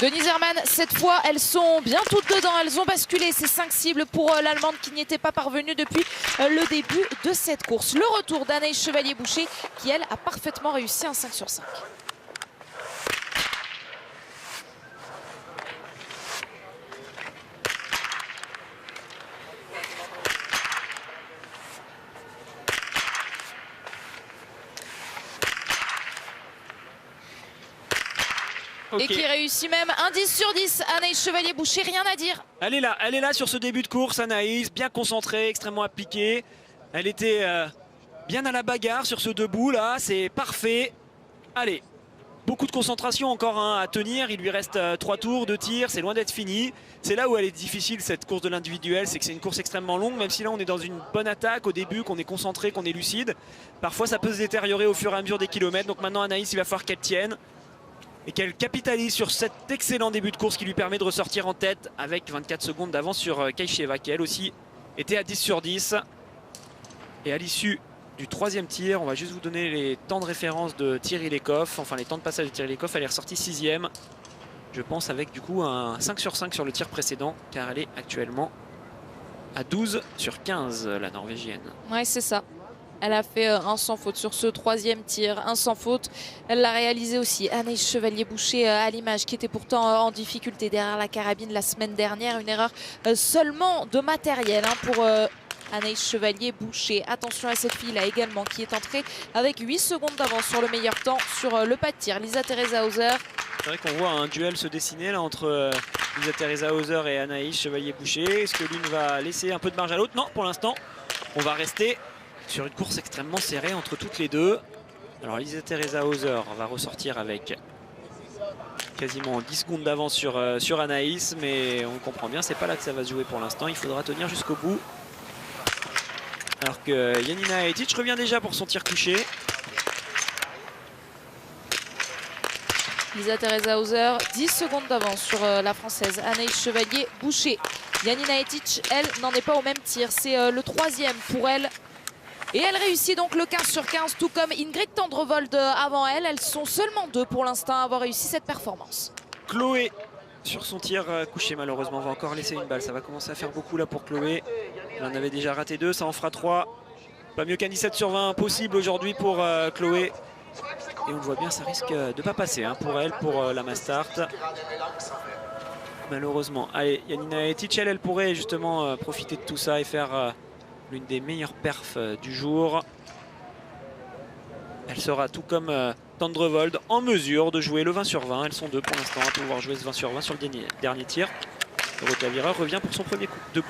Denise Herrmann, cette fois, elles sont bien toutes dedans. Elles ont basculé ces 5 cibles pour l'Allemande qui n'y était pas parvenue depuis le début de cette course. Le retour d'Anaïs Chevalier-Boucher qui, elle, a parfaitement réussi un 5 sur 5. Okay. Et qui réussit même un 10 sur 10. Anaïs Chevalier-Boucher, rien à dire. Elle est là sur ce début de course, Anaïs, bien concentrée, extrêmement appliquée. Elle était bien à la bagarre sur ce debout là, c'est parfait. Allez, beaucoup de concentration encore hein, à tenir. Il lui reste 3 tours, 2 tirs, c'est loin d'être fini. C'est là où elle est difficile cette course de l'individuel, c'est que c'est une course extrêmement longue, même si là on est dans une bonne attaque au début, qu'on est concentré, qu'on est lucide. Parfois ça peut se détériorer au fur et à mesure des kilomètres. Donc maintenant Anaïs, il va falloir qu'elle tienne et qu'elle capitalise sur cet excellent début de course qui lui permet de ressortir en tête avec 24 secondes d'avance sur Kaïcheva, qui elle aussi était à 10 sur 10. Et à l'issue du 3e tir, on va juste vous donner les temps de référence de Thierry Lecoff, enfin les temps de passage de Thierry Lecoff. Elle est ressortie 6e, je pense, avec du coup un 5 sur 5 sur le tir précédent, car elle est actuellement à 12 sur 15, la Norvégienne. Ouais, c'est ça. Elle a fait un sans faute sur ce 3e tir, un sans faute. Elle l'a réalisé aussi. Anaïs Chevalier-Boucher à l'image, qui était pourtant en difficulté derrière la carabine la semaine dernière. Une erreur seulement de matériel hein, pour Anaïs Chevalier-Boucher. Attention à cette fille-là également, qui est entrée avec 8 secondes d'avance sur le meilleur temps sur le pas de tir. Lisa-Theresa Hauser. C'est vrai qu'on voit un duel se dessiner là entre Lisa-Theresa Hauser et Anaïs Chevalier-Boucher. Est-ce que l'une va laisser un peu de marge à l'autre? Non, pour l'instant, on va rester sur une course extrêmement serrée entre toutes les deux. Alors Lisa-Theresa Hauser va ressortir avec quasiment 10 secondes d'avance sur Anaïs, mais on comprend bien, c'est pas là que ça va se jouer pour l'instant. Il faudra tenir jusqu'au bout. Alors que Janina Aetic revient déjà pour son tir couché. Lisa-Theresa Hauser, 10 secondes d'avance sur la française Anaïs Chevalier-Boucher. Janina Aetic, elle, n'en est pas au même tir. C'est le 3e pour elle. Et elle réussit donc le 15 sur 15, tout comme Ingrid Tendrevold avant elle. Elles sont seulement 2 pour l'instant à avoir réussi cette performance. Chloé sur son tir couché, malheureusement, va encore laisser une balle. Ça va commencer à faire beaucoup là pour Chloé. Elle en avait déjà raté 2, ça en fera 3. Pas mieux qu'un 17 sur 20 possible aujourd'hui pour Chloé. Et on le voit bien, ça risque de ne pas passer hein, pour elle, pour la Mastart. Malheureusement. Allez, Janina Aetic, elle pourrait justement profiter de tout ça et faire l'une des meilleures perfs du jour. Elle sera tout comme Tendrevold en mesure de jouer le 20 sur 20. Elles sont 2 pour l'instant à pouvoir jouer ce 20 sur 20 sur le dernier tir. Dorothea Viera revient pour son premier coup de bout.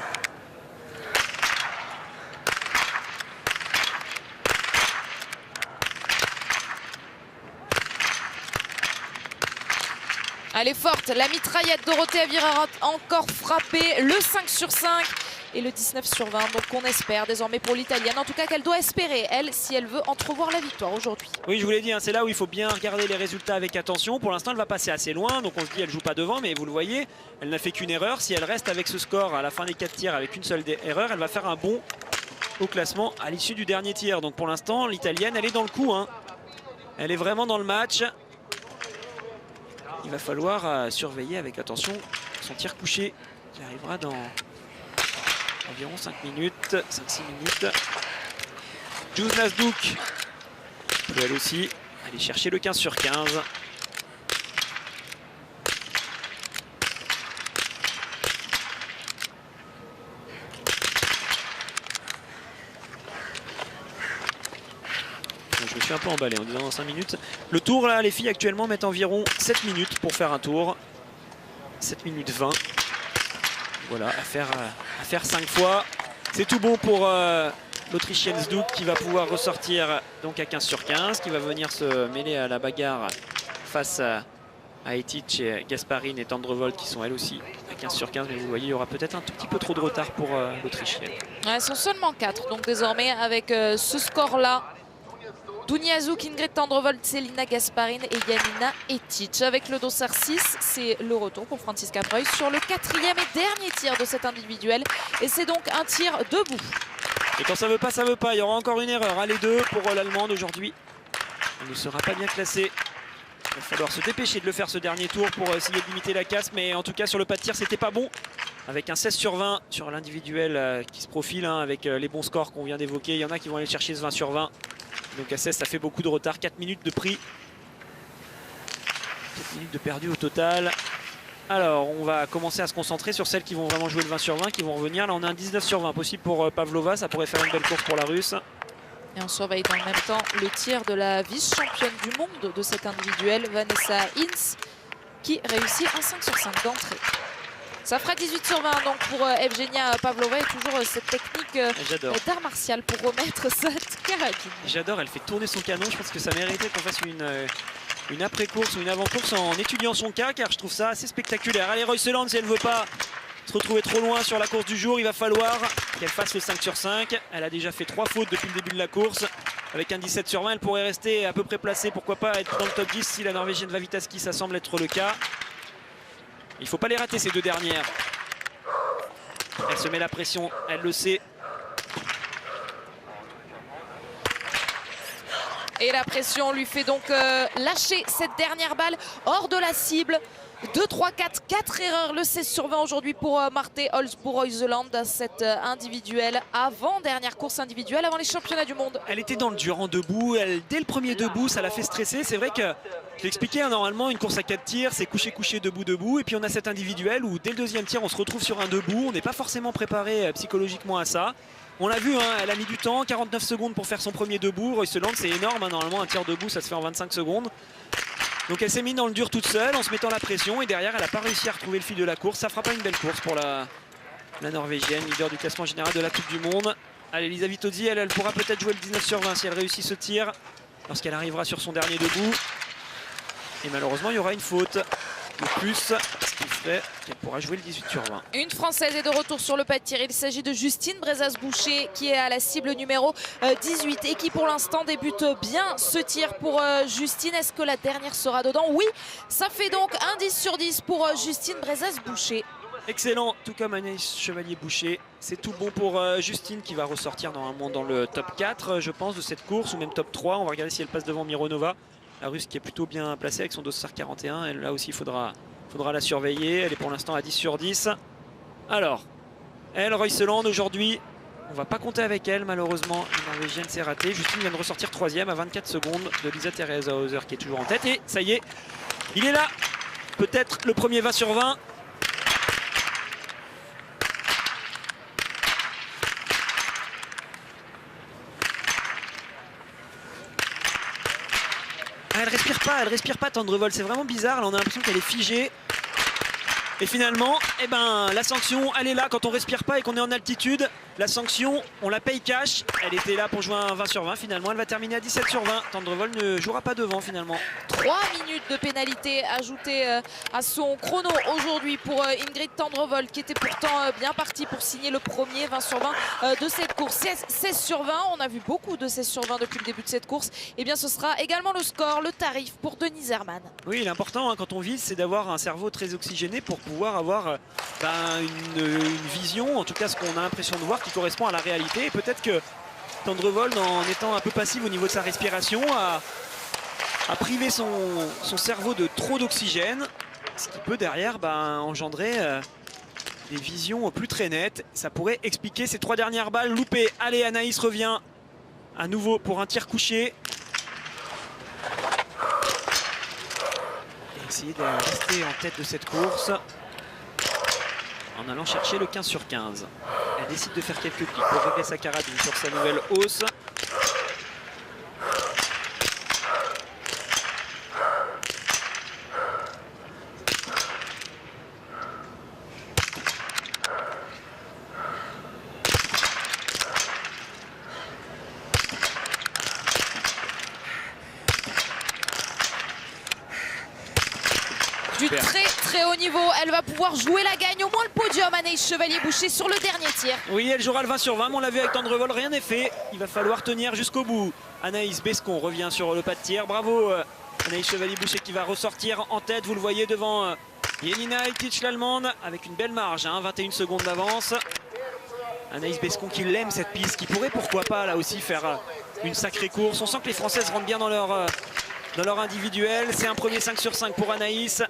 Elle est forte, la mitraillette. Dorothea Viera encore frappé, le 5 sur 5 et le 19 sur 20. Donc on espère désormais pour l'Italienne, en tout cas qu'elle doit espérer, elle, si elle veut entrevoir la victoire aujourd'hui. Oui, je vous l'ai dit, hein, c'est là où il faut bien regarder les résultats avec attention. Pour l'instant, elle va passer assez loin, donc on se dit elle joue pas devant, mais vous le voyez, elle n'a fait qu'une erreur. Si elle reste avec ce score à la fin des 4 tirs avec une seule erreur, elle va faire un bond au classement à l'issue du dernier tir. Donc pour l'instant, l'Italienne, elle est dans le coup. Hein. Elle est vraiment dans le match. Il va falloir surveiller avec attention son tir couché qui arrivera dans environ 5 minutes, 5-6 minutes. Juz Nasduk peut elle aussi aller chercher le 15 sur 15. Je me suis un peu emballé en disant dans 5 minutes. Le tour là, les filles actuellement mettent environ 7 minutes pour faire un tour. 7 minutes 20. Voilà, à faire 5 fois. C'est tout bon pour l'Autrichienne Zduk qui va pouvoir ressortir donc à 15 sur 15, qui va venir se mêler à la bagarre face à Aetic et Gasparine et Tendrevold qui sont elles aussi à 15 sur 15. Mais vous voyez, il y aura peut-être un tout petit peu trop de retard pour l'Autrichienne. Elles sont seulement 4, donc désormais avec ce score-là, Dunia Zduk, Ingrid Tendrevold, Selina Gasparine et Janina Aetic. Avec le dossard 6, c'est le retour pour Franziska Preuss sur le 4e et dernier tir de cet individuel. Et c'est donc un tir debout. Et quand ça veut pas, ça veut pas. Il y aura encore une erreur. Allez, 2 pour l'Allemande aujourd'hui. Elle ne sera pas bien classée. Il va falloir se dépêcher de le faire ce dernier tour pour essayer de limiter la casse. Mais en tout cas, sur le pas de tir, c'était pas bon. Avec un 16 sur 20 sur l'individuel qui se profile hein, avec les bons scores qu'on vient d'évoquer. Il y en a qui vont aller chercher ce 20 sur 20. Donc à 16, ça fait beaucoup de retard. 4 minutes de prix. 4 minutes de perdu au total. Alors, on va commencer à se concentrer sur celles qui vont vraiment jouer le 20 sur 20, qui vont revenir. Là, on a un 19 sur 20 possible pour Pavlova. Ça pourrait faire une belle course pour la Russe. Et on surveille dans le même temps le tir de la vice-championne du monde de cet individuel, Vanessa Hinz, qui réussit un 5 sur 5 d'entrée. Ça fera 18 sur 20 donc pour Evgenia Pavlova et toujours cette technique d'art martial pour remettre cette carabine. J'adore, elle fait tourner son canon. Je pense que ça méritait qu'on fasse une après-course ou une avant-course en étudiant son cas, car je trouve ça assez spectaculaire. Allez, Royseland, si elle ne veut pas se retrouver trop loin sur la course du jour, il va falloir qu'elle fasse le 5 sur 5. Elle a déjà fait 3 fautes depuis le début de la course. Avec un 17 sur 20, elle pourrait rester à peu près placée, pourquoi pas être dans le top 10 si la Norvégienne Vavitaski, ça semble être le cas. Il ne faut pas les rater ces deux dernières. Elle se met la pression, elle le sait. Et la pression lui fait donc lâcher cette dernière balle hors de la cible. 2, 3, 4, 4 erreurs, le 16 sur 20 aujourd'hui pour Marte Holzboe-Royseland, cette individuelle avant-dernière course individuelle avant les championnats du monde. Elle était dans le dur en debout, dès le premier debout ça l'a fait stresser. C'est vrai que je l'expliquais, hein, normalement une course à 4 tirs c'est coucher, debout, et puis on a cette individuelle où dès le deuxième tir on se retrouve sur un debout, on n'est pas forcément préparé psychologiquement à ça. On l'a vu, hein, elle a mis du temps, 49 secondes pour faire son premier debout. Royseland c'est énorme, hein, normalement un tir debout ça se fait en 25 secondes. Donc elle s'est mise dans le dur toute seule en se mettant la pression, et derrière elle n'a pas réussi à retrouver le fil de la course. Ça fera pas une belle course pour la Norvégienne, leader du classement général de la Coupe du Monde. Allez, Lisa Vitozzi, elle pourra peut-être jouer le 19 sur 20 si elle réussit ce tir lorsqu'elle arrivera sur son dernier debout. Et malheureusement il y aura une faute de plus, ce qui ferait qu'elle pourra jouer le 18 sur 20. Une Française est de retour sur le pas de tir. Il s'agit de Justine Brezas-Boucher qui est à la cible numéro 18 et qui pour l'instant débute bien ce tir pour Justine. Est-ce que la dernière sera dedans? Oui, ça fait donc un 10 sur 10 pour Justine Brezas-Boucher. Excellent, tout comme Anaïs Chevalier-Boucher. C'est tout bon pour Justine qui va ressortir normalement dans le top 4, je pense, de cette course, ou même top 3. On va regarder si elle passe devant Mironova, la Russe qui est plutôt bien placée avec son dossard 41. Elle, là aussi, il faudra la surveiller. Elle est pour l'instant à 10 sur 10. Alors, elle, Royseland, aujourd'hui, on va pas compter avec elle, malheureusement. La Norvégienne s'est ratée. Justine vient de ressortir 3e à 24 secondes de Lisa Theresa Hauser qui est toujours en tête. Et ça y est, il est là. Peut-être le premier 20 sur 20. Elle respire pas Tendrevol, c'est vraiment bizarre, là on a l'impression qu'elle est figée. Et finalement, eh ben, la sanction, elle est là quand on respire pas et qu'on est en altitude. La sanction, on la paye cash. Elle était là pour jouer un 20 sur 20. Finalement, elle va terminer à 17 sur 20. Tendrevol ne jouera pas devant finalement. 3 minutes de pénalité ajoutées à son chrono aujourd'hui pour Ingrid Tendrevol qui était pourtant bien partie pour signer le premier 20 sur 20 de cette course. 16 sur 20, on a vu beaucoup de 16 sur 20 depuis le début de cette course. Et bien ce sera également le score, le tarif pour Denise Herrmann. Oui, l'important hein, quand on vise, c'est d'avoir un cerveau très oxygéné pour pouvoir avoir une vision, en tout cas ce qu'on a l'impression de voir qui correspond à la réalité. Et peut-être que Tendrevol, en étant un peu passive au niveau de sa respiration, a privé son cerveau de trop d'oxygène, ce qui peut derrière engendrer des visions plus très nettes. Ça pourrait expliquer ces 3 dernières balles loupées. Allez, Anaïs revient à nouveau pour un tir couché. Et essayer de rester en tête de cette course en allant chercher le 15 sur 15. Elle décide de faire quelques clics pour Rebecca Karadine sur sa nouvelle hausse. Du très haut niveau, elle va pouvoir jouer la gagne, au moins le podium, Anaïs Chevalier-Boucher sur le dernier tir. Oui, elle jouera le 20 sur 20, mais on l'a vu avec Tendrevol, rien n'est fait. Il va falloir tenir jusqu'au bout. Anaïs Bescon revient sur le pas de tir. Bravo Anaïs Chevalier-Boucher qui va ressortir en tête, vous le voyez devant Jelina Iltic l'allemande avec une belle marge, 21 secondes d'avance. Anaïs Bescon qui l'aime cette piste, qui pourrait pourquoi pas là aussi faire une sacrée course. On sent que les Françaises rentrent bien dans leur individuel. C'est un premier 5 sur 5 pour Anaïs,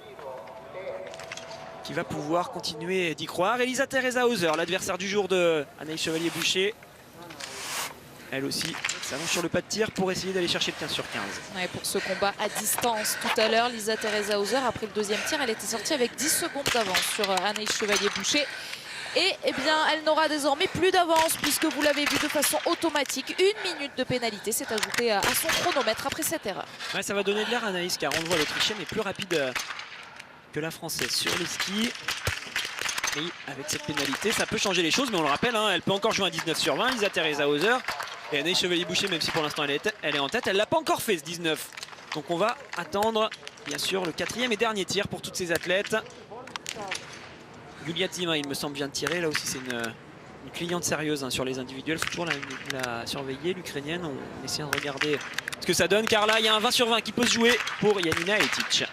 qui va pouvoir continuer d'y croire. Elisa Theresa Hauser, l'adversaire du jour de Anaïs Chevalier-Boucher. Elle aussi s'allonge sur le pas de tir pour essayer d'aller chercher le 15 sur 15. Ouais, pour ce combat à distance tout à l'heure, Lisa Theresa Hauser, après le deuxième tir, elle était sortie avec 10 secondes d'avance sur Anaïs Chevalier-Boucher. Et eh bien, elle n'aura désormais plus d'avance puisque vous l'avez vu de façon automatique. 1 minute de pénalité s'est ajoutée à son chronomètre après cette erreur. Ouais, ça va donner de l'air à Anaïs car on le voit, l'Autrichienne est plus rapide que la Française sur les skis. Et avec cette pénalité, ça peut changer les choses, mais on le rappelle, hein, elle peut encore jouer un 19 sur 20, Lisa Theresa Hauser. Et Anaïs Chevalier-Boucher, même si pour l'instant elle est en tête, elle ne l'a pas encore fait ce 19. Donc on va attendre bien sûr le 4e et dernier tir pour toutes ces athlètes. Yulia Zima, il me semble, vient de tirer. Là aussi c'est une cliente sérieuse hein, sur les individuels. Il faut toujours la surveiller, l'Ukrainienne. On essaie de regarder ce que ça donne, car là il y a un 20 sur 20 qui peut se jouer pour Yanina Etic.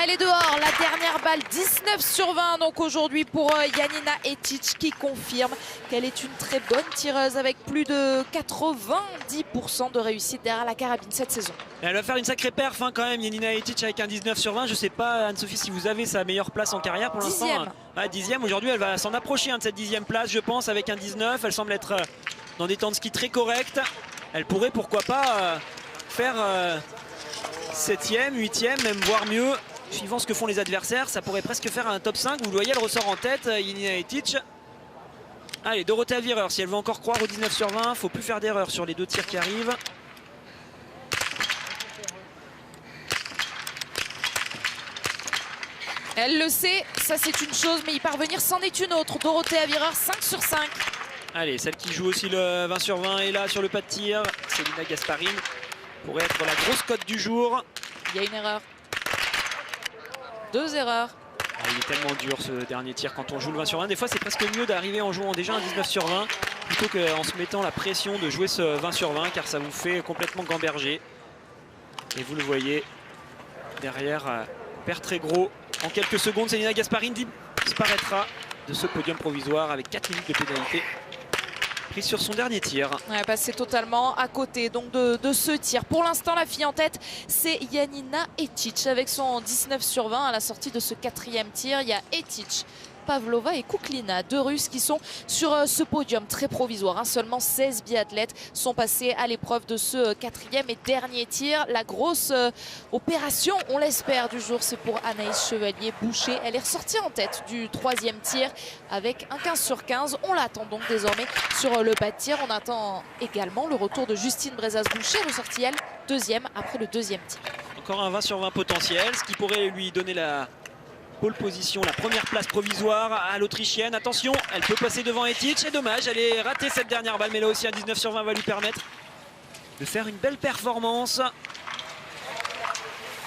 Elle est dehors, la dernière balle, 19 sur 20 donc aujourd'hui pour Yanina Etic, qui confirme qu'elle est une très bonne tireuse avec plus de 90% de réussite derrière la carabine cette saison. Et elle va faire une sacrée perf hein, quand même, Yanina Etic, avec un 19 sur 20. Je sais pas, Anne-Sophie, si vous avez sa meilleure place en carrière pour l'instant. 10e. Ah, 10e, aujourd'hui elle va s'en approcher hein, de cette 10e place, je pense, avec un 19. Elle semble être dans des temps de ski très corrects. Elle pourrait pourquoi pas faire 7e, 8e, même voire mieux. Suivant ce que font les adversaires, ça pourrait presque faire un top 5. Vous voyez, elle ressort en tête, Yanina Etic. Allez, Dorothea Wierer, si elle veut encore croire au 19 sur 20, il ne faut plus faire d'erreur sur les 2 tirs qui arrivent. Elle le sait, ça c'est une chose, mais y parvenir c'en est une autre. Dorothea Wierer, 5 sur 5. Allez, celle qui joue aussi le 20 sur 20 est là sur le pas de tir. Selina Gasparin pourrait être la grosse cote du jour. Il y a une erreur. 2 erreurs. Ah, il est tellement dur ce dernier tir quand on joue le 20 sur 20. Des fois, c'est presque mieux d'arriver en jouant déjà un 19 sur 20 plutôt qu'en se mettant la pression de jouer ce 20 sur 20, car ça vous fait complètement gamberger. Et vous le voyez, derrière, perd très gros. En quelques secondes, Selina Gasparin disparaîtra de ce podium provisoire avec 4 minutes de pénalité prise sur son dernier tir. Ouais, passé totalement à côté donc de ce tir. Pour l'instant, la fille en tête, c'est Yanina Etic avec son 19 sur 20 à la sortie de ce 4e tir. Il y a Etic, Pavlova et Kuklina, 2 Russes qui sont sur ce podium très provisoire. Hein. Seulement 16 biathlètes sont passés à l'épreuve de ce 4e et dernier tir. La grosse opération, on l'espère, du jour, c'est pour Anaïs Chevalier-Boucher. Elle est ressortie en tête du 3e tir avec un 15 sur 15. On l'attend donc désormais sur le pas de tir. On attend également le retour de Justine Brezas-Boucher, ressortie elle 2e après le 2e tir. Encore un 20 sur 20 potentiel, ce qui pourrait lui donner la pole position, la première place provisoire à l'Autrichienne. Attention, elle peut passer devant Etic. C'est dommage, elle est ratée cette dernière balle, mais là aussi un 19 sur 20 va lui permettre de faire une belle performance.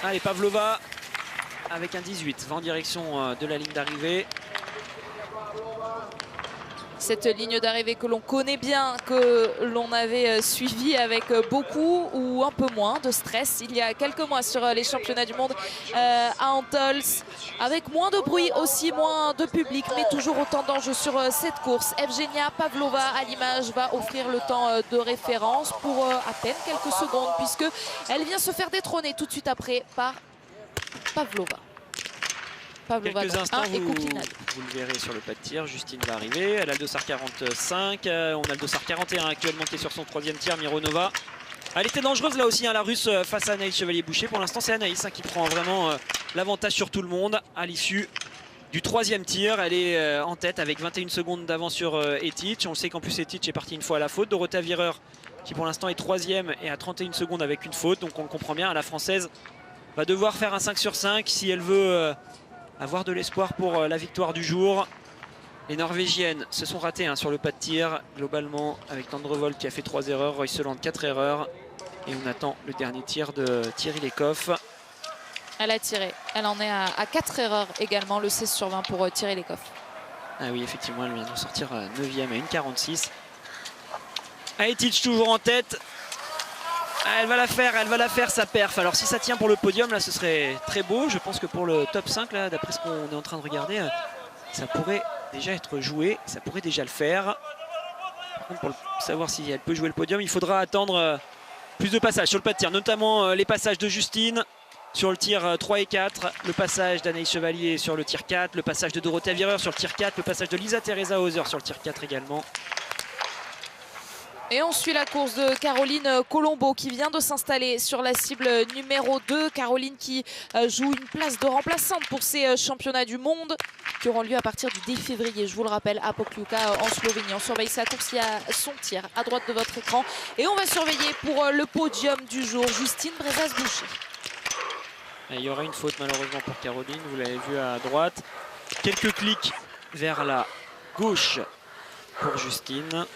Allez, Pavlova avec un 18 va en direction de la ligne d'arrivée. Cette ligne d'arrivée que l'on connaît bien, que l'on avait suivie avec beaucoup ou un peu moins de stress il y a quelques mois sur les championnats du monde à Antols, avec moins de bruit aussi, moins de public, mais toujours autant d'enjeux sur cette course. Evgenia Pavlova, à l'image, va offrir le temps de référence pour à peine quelques secondes, puisque elle vient se faire détrôner tout de suite après par Pavlova. Quelques instants, vous le verrez sur le pas de tir. Justine va arriver. Elle a le dossard 45. On a le dossard 41 actuellement qui est sur son 3e tir. Mironova. Elle était dangereuse là aussi, hein, la Russe, face à Anaïs Chevalier-Boucher. Pour l'instant, c'est Anaïs qui prend vraiment l'avantage sur tout le monde à l'issue du 3e tir. Elle est en tête avec 21 secondes d'avance sur Etic. On sait qu'en plus Etic est parti une fois à la faute. Dorothea Wierer, qui pour l'instant est 3e et à 31 secondes avec une faute. Donc on le comprend bien, la Française va devoir faire un 5 sur 5 si elle veut avoir de l'espoir pour la victoire du jour. Les Norvégiennes se sont ratées sur le pas de tir globalement, avec Tendrevold qui a fait 3 erreurs, Royseland 4 erreurs, et on attend le dernier tir de Thierry Lecoff. Elle a tiré, elle en est à 4 erreurs également, le 16 sur 20 pour Thierry Lecoff. Ah oui, effectivement, elle vient de sortir 9e à 1,46. Etic toujours en tête. Elle va la faire sa perf. Alors si ça tient pour le podium, là ce serait très beau. Je pense que pour le top 5, là, d'après ce qu'on est en train de regarder, ça pourrait déjà être joué, ça pourrait déjà le faire. Par contre, pour savoir si elle peut jouer le podium, il faudra attendre plus de passages sur le pas de tir, notamment les passages de Justine sur le tir 3 et 4, le passage d'Anaïs Chevalier sur le tir 4, le passage de Dorothea Wierer sur le tir 4, le passage de Lisa Teresa Hauser sur le tir 4 également. Et on suit la course de Caroline Colombo qui vient de s'installer sur la cible numéro 2. Caroline qui joue une place de remplaçante pour ces championnats du monde qui auront lieu à partir du 10 février, je vous le rappelle, à Pokljuka en Slovénie. On surveille sa course, il y a son tir à droite de votre écran. Et on va surveiller pour le podium du jour Justine Brezas-Boucher. Et il y aura une faute malheureusement pour Caroline, vous l'avez vu à droite. Quelques clics vers la gauche pour Justine.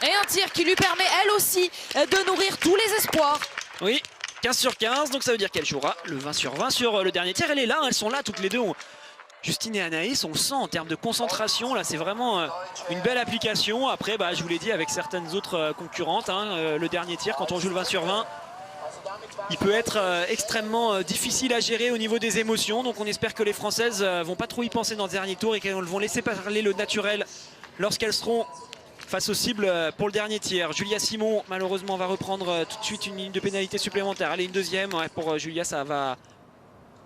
Et un tir qui lui permet elle aussi de nourrir tous les espoirs. Oui, 15 sur 15, donc ça veut dire qu'elle jouera le 20 sur 20 sur le dernier tir. Elle est là, elles sont là toutes les deux. Justine et Anaïs, on le sent en termes de concentration. Là, c'est vraiment une belle application. Après, je vous l'ai dit, avec certaines autres concurrentes, le dernier tir, quand on joue le 20 sur 20, il peut être extrêmement difficile à gérer au niveau des émotions. Donc on espère que les Françaises vont pas trop y penser dans le dernier tour et qu'elles vont laisser parler le naturel lorsqu'elles seront face aux cibles pour le dernier tir. Julia Simon malheureusement va reprendre tout de suite une ligne de pénalité supplémentaire. Allez, une deuxième. Ouais, pour Julia, ça va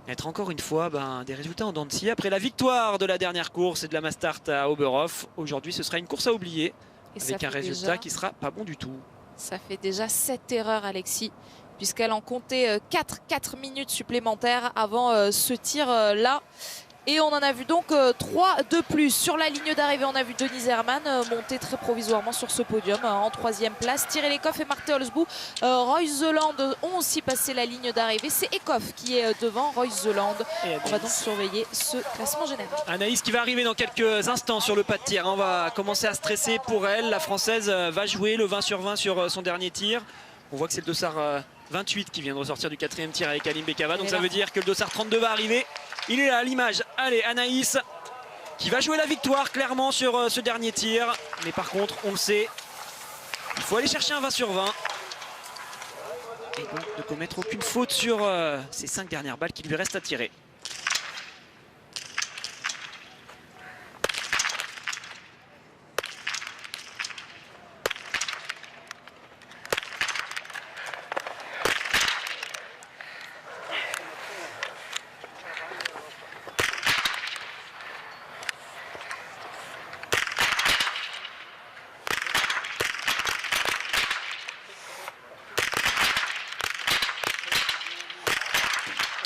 être encore une fois des résultats en dents de scie. Après la victoire de la dernière course et de la Mastart à Oberhof, aujourd'hui ce sera une course à oublier et avec un résultat qui sera pas bon du tout. Ça fait déjà 7 erreurs, Alexis, puisqu'elle en comptait 4 minutes supplémentaires avant ce tir-là. Et on en a vu donc 3 de plus. Sur la ligne d'arrivée, on a vu Denise Herrmann monter très provisoirement sur ce podium en 3e place. Thierry Lecoff et Marthe Holzboe, Royce-Zeland ont aussi passé la ligne d'arrivée. C'est Ecoff qui est devant Royce-Zeland. On va donc surveiller ce classement général. Anaïs qui va arriver dans quelques instants sur le pas de tir. On va commencer à stresser pour elle. La Française va jouer le 20 sur 20 sur son dernier tir. On voit que c'est le dossard 28 qui vient de ressortir du 4e tir avec Aline Bekava. Donc ça veut dire que le dossard 32 va arriver. Il est là à l'image. Allez, Anaïs qui va jouer la victoire clairement sur ce dernier tir. Mais par contre, on le sait, il faut aller chercher un 20 sur 20. Et donc ne commettre aucune faute sur ces 5 dernières balles qui lui restent à tirer.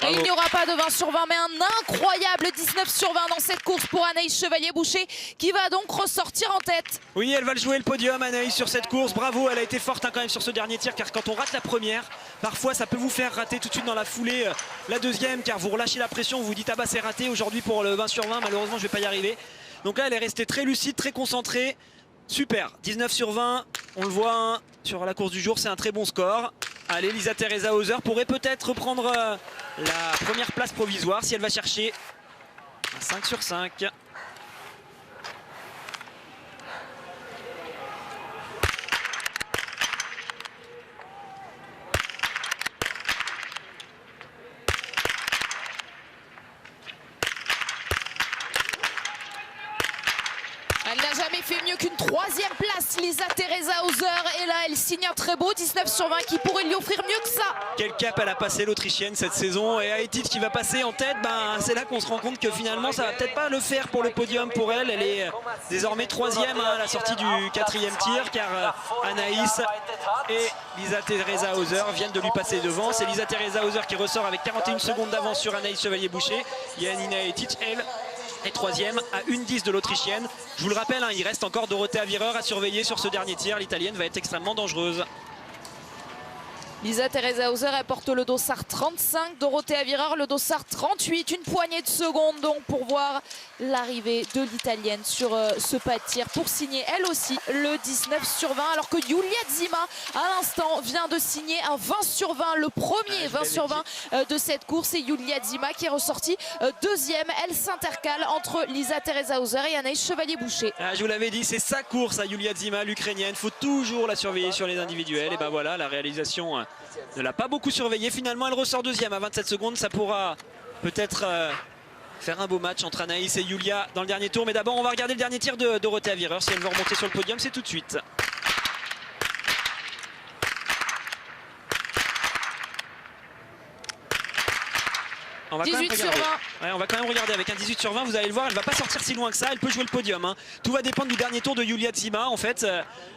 Et il n'y aura pas de 20 sur 20, mais un incroyable 19 sur 20 dans cette course pour Anaïs Chevalier-Boucher qui va donc ressortir en tête. Oui, elle va le jouer le podium, Anaïs, sur cette course. Bravo, elle a été forte quand même sur ce dernier tir, car quand on rate la première, parfois ça peut vous faire rater tout de suite dans la foulée la deuxième, car vous relâchez la pression, vous vous dites ah bah c'est raté aujourd'hui pour le 20 sur 20, malheureusement je vais pas y arriver. Donc là elle est restée très lucide, très concentrée. Super, 19 sur 20, on le voit sur la course du jour, c'est un très bon score. Allez, Lisa Teresa Hauser pourrait peut-être reprendre la première place provisoire si elle va chercher un 5 sur 5. Elle n'a jamais fait mieux qu'une 3e place, Lisa Teresa Hauser. Et là, elle signe un très beau 19 sur 20 qui pourrait lui offrir mieux que ça. Quel cap elle a passé l'Autrichienne cette saison. Et Aetit qui va passer en tête, c'est là qu'on se rend compte que finalement ça va peut-être pas le faire pour le podium pour elle. Elle est désormais 3e à la sortie du 4e tir, car Anaïs et Lisa Teresa Hauser viennent de lui passer devant. C'est Lisa Teresa Hauser qui ressort avec 41 secondes d'avance sur Anaïs Chevalier-Boucher. Yanina Aetit, elle, est 3e à 1,10 de l'Autrichienne. Je vous le rappelle, il reste encore Dorothea Virer à surveiller sur ce dernier tir. L'Italienne va être extrêmement dangereuse. Lisa Teresa Hauser, elle porte le dossard 35, Dorothea Virer le dossard 38, une poignée de secondes donc pour voir l'arrivée de l'Italienne sur ce pas de tir pour signer elle aussi le 19 sur 20, alors que Yulia Zima à l'instant vient de signer un 20 sur 20, le premier 20 sur 20 de cette course, et Yulia Zima qui est ressortie 2e. Elle s'intercale entre Lisa Teresa Hauser et Anaïs Chevalier-Boucher. Je vous l'avais dit, c'est sa course à Yulia Zima, l'Ukrainienne. Il faut toujours la surveiller sur les individuels. Et voilà, la réalisation ne l'a pas beaucoup surveillée. Finalement, elle ressort 2e à 27 secondes. Ça pourra peut-être faire un beau match entre Anaïs et Yulia dans le dernier tour. Mais d'abord, on va regarder le dernier tir de Dorothea Virer. Si elle veut remonter sur le podium, c'est tout de suite. On va 18 sur 20. Ouais, on va quand même regarder avec un 18 sur 20. Vous allez le voir, elle va pas sortir si loin que ça. Elle peut jouer le podium. Tout va dépendre du dernier tour de Yulia Zima. En fait,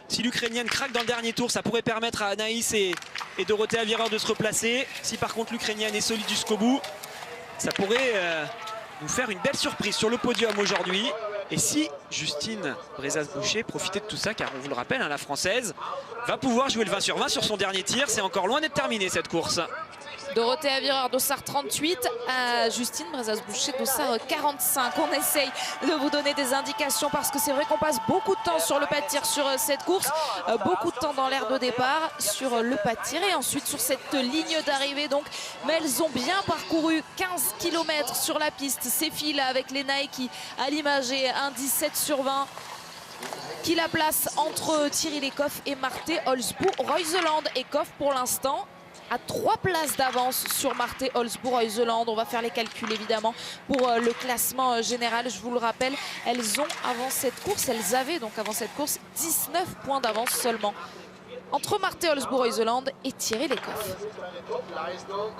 si l'Ukrainienne craque dans le dernier tour, ça pourrait permettre à Anaïs et et Dorothea Virer de se replacer. Si par contre l'Ukrainienne est solide jusqu'au bout, ça pourrait nous faire une belle surprise sur le podium aujourd'hui. Et si Justine Brezaz-Boucher profitait de tout ça, car on vous le rappelle, hein, la Française va pouvoir jouer le 20 sur 20 sur son dernier tir. C'est encore loin d'être terminé cette course. Dorothea Virer, dossard 38, à Justine Brezaz-Boucher, dossard 45. On essaye de vous donner des indications parce que c'est vrai qu'on passe beaucoup de temps sur le pas de tir sur cette course, beaucoup de temps dans l'aire de départ sur le pas de tir et ensuite sur cette ligne d'arrivée. Donc, mais elles ont bien parcouru 15 km sur la piste. Ces filles avec les Nike à l'image et un 17 sur 20 qui la place entre Thierry Lecoff et Marthe Olsboe-Reuseland. Ecoff pour l'instant à 3 places d'avance sur Marthe Olsboe-Reuseland. On va faire les calculs évidemment pour le classement général. Je vous le rappelle, elles ont avant cette course, elles avaient donc avant cette course 19 points d'avance seulement entre Marthe Olsboe-Reuseland et Thierry Lecoff.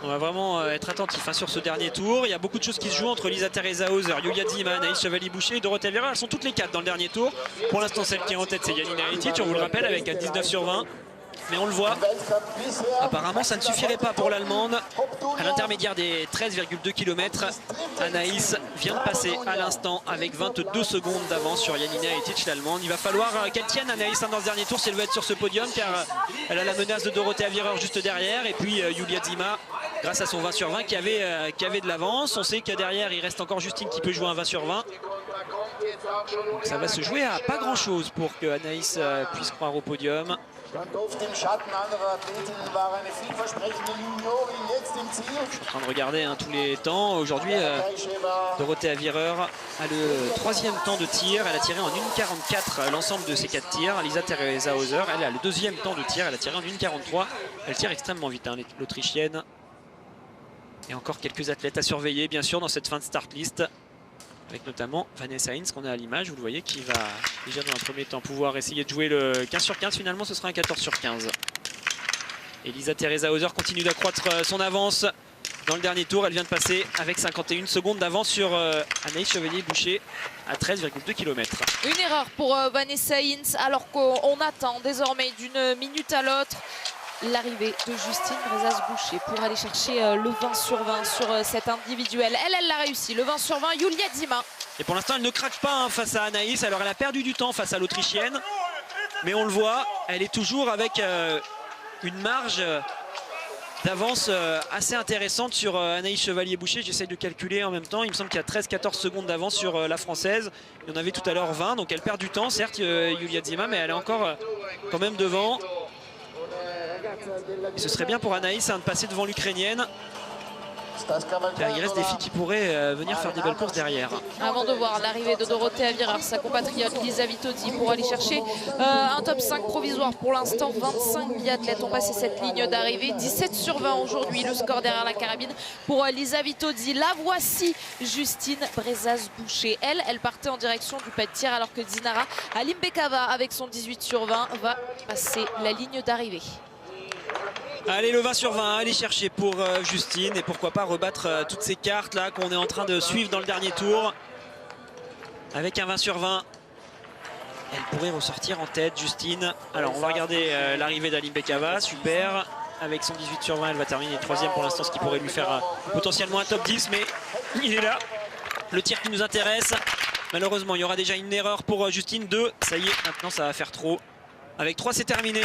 On va vraiment être attentif hein, sur ce dernier tour. Il y a beaucoup de choses qui se jouent entre Lisa Teresa Hauser, Julia Zima, Anaïs Chevalier-Boucher et Dorothea Virer. Elles sont toutes les 4 dans le dernier tour. Pour l'instant, celle qui est en tête, c'est Yanina Aitic, on vous le rappelle, avec un 19 sur 20. Mais on le voit, apparemment ça ne suffirait pas pour l'Allemande. À l'intermédiaire des 13,2 km, Anaïs vient de passer à l'instant avec 22 secondes d'avance sur Yanina Aitic, l'Allemande. Il va falloir qu'elle tienne Anaïs dans ce dernier tour si elle veut être sur ce podium, car elle a la menace de Dorothea Virer juste derrière. Et puis Julia Zima, grâce à son 20 sur 20 qui avait de l'avance. On sait que derrière il reste encore Justine qui peut jouer un 20 sur 20. Donc ça va se jouer à pas grand chose pour que Anaïs puisse croire au podium. Je suis en train de regarder hein, tous les temps. Aujourd'hui, Dorothea Virer a le 3e temps de tir. Elle a tiré en 1,44 l'ensemble de ses 4 tirs. Lisa Teresa Hauser, elle a le 2e temps de tir. Elle a tiré en 1,43. Elle tire extrêmement vite, hein, l'Autrichienne. Et encore quelques athlètes à surveiller, bien sûr, dans cette fin de start list. Avec notamment Vanessa Hintz qu'on a à l'image, vous le voyez, qui va déjà dans un premier temps pouvoir essayer de jouer le 15 sur 15. Finalement, ce sera un 14 sur 15. Et Lisa Teresa Hauser continue d'accroître son avance dans le dernier tour. Elle vient de passer avec 51 secondes d'avance sur Anaïs Chevalier-Boucher à 13,2 km. Une erreur pour Vanessa Hintz alors qu'on attend désormais d'une minute à l'autre l'arrivée de Justine Brezaz-Boucher pour aller chercher le 20 sur 20 sur cet individuel. Elle l'a réussi, le 20 sur 20, Julia Zima. Et pour l'instant, elle ne craque pas hein, face à Anaïs. Alors, elle a perdu du temps face à l'Autrichienne. Mais on le voit, elle est toujours avec une marge d'avance assez intéressante sur Anaïs Chevalier-Boucher. J'essaye de calculer en même temps. Il me semble qu'il y a 13-14 secondes d'avance sur la Française. Il y en avait tout à l'heure 20. Donc, elle perd du temps, certes, Julia Zima, mais elle est encore quand même devant. Et ce serait bien pour Anaïs hein, de passer devant l'Ukrainienne. Il reste des filles qui pourraient venir faire des belles courses derrière. Avant de voir l'arrivée de Dorothea Virer, sa compatriote Lisa Vitozzi pour aller chercher un top 5 provisoire. Pour l'instant, 25 biathlètes ont passé cette ligne d'arrivée. 17 sur 20 aujourd'hui, le score derrière la carabine pour Lisa Vitozzi. La voici, Justine Brezaz-Boucher. Elle partait en direction du pas de tir alors que Dinara Alimbekova avec son 18 sur 20 va passer la ligne d'arrivée. Allez, le 20 sur 20, allez chercher pour Justine et pourquoi pas rebattre toutes ces cartes là qu'on est en train de suivre dans le dernier tour. Avec un 20 sur 20, elle pourrait ressortir en tête, Justine. Alors on va regarder l'arrivée d'Alimbekova, super. Avec son 18 sur 20, elle va terminer 3e pour l'instant, ce qui pourrait lui faire potentiellement un top 10, mais il est là. Le tir qui nous intéresse. Malheureusement, il y aura déjà une erreur pour Justine. 2, ça y est, maintenant ça va faire trop. Avec 3, c'est terminé.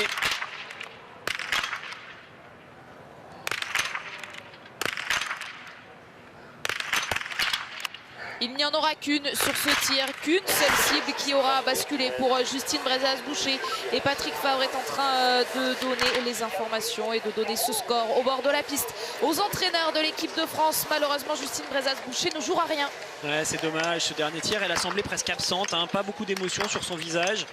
Il n'y en aura qu'une sur ce tir, qu'une seule cible qui aura basculé pour Justine Brezaz-Boucher. Et Patrick Favre est en train de donner les informations et de donner ce score au bord de la piste aux entraîneurs de l'équipe de France. Malheureusement, Justine Brezaz-Boucher ne jouera rien. Ouais, c'est dommage, ce dernier tir, elle a semblé presque absente, hein, pas beaucoup d'émotion sur son visage.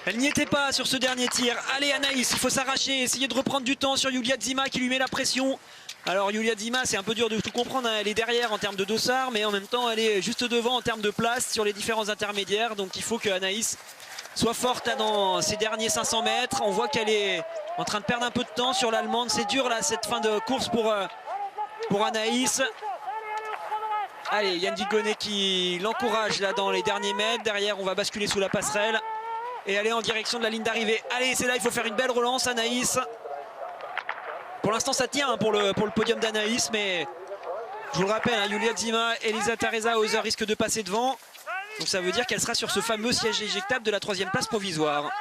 Elle n'y était pas sur ce dernier tir. Allez Anaïs, il faut s'arracher, essayer de reprendre du temps sur Julia Zima qui lui met la pression. Alors Julia Zima, c'est un peu dur de tout comprendre, hein. Elle est derrière en termes de dossard, mais en même temps elle est juste devant en termes de place sur les différents intermédiaires. Donc il faut que Anaïs soit forte là, dans ces derniers 500 mètres. On voit qu'elle est en train de perdre un peu de temps sur l'Allemande. C'est dur là cette fin de course pour Anaïs. Allez, Yann Vigonnet qui l'encourage là dans les derniers mètres. Derrière, on va basculer sous la passerelle et aller en direction de la ligne d'arrivée. Allez, c'est là, il faut faire une belle relance, Anaïs. Pour l'instant ça tient hein, pour le podium d'Anaïs, mais je vous le rappelle, hein, Julia Zima et Lisa Teresa Hauser risquent de passer devant. Donc ça veut dire qu'elle sera sur ce fameux siège éjectable de la 3e place provisoire.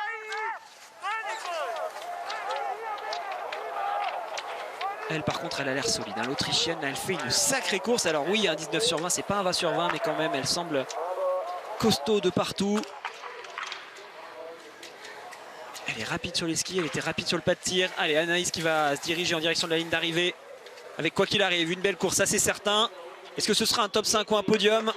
Elle par contre elle a l'air solide, hein. L'Autrichienne elle fait une sacrée course. Alors oui, un 19 sur 20, c'est pas un 20 sur 20, mais quand même elle semble costaud de partout. Elle est rapide sur les skis, elle était rapide sur le pas de tir. Allez, Anaïs qui va se diriger en direction de la ligne d'arrivée. Avec quoi qu'il arrive, une belle course, ça c'est certain. Est-ce que ce sera un top 5 ou un podium?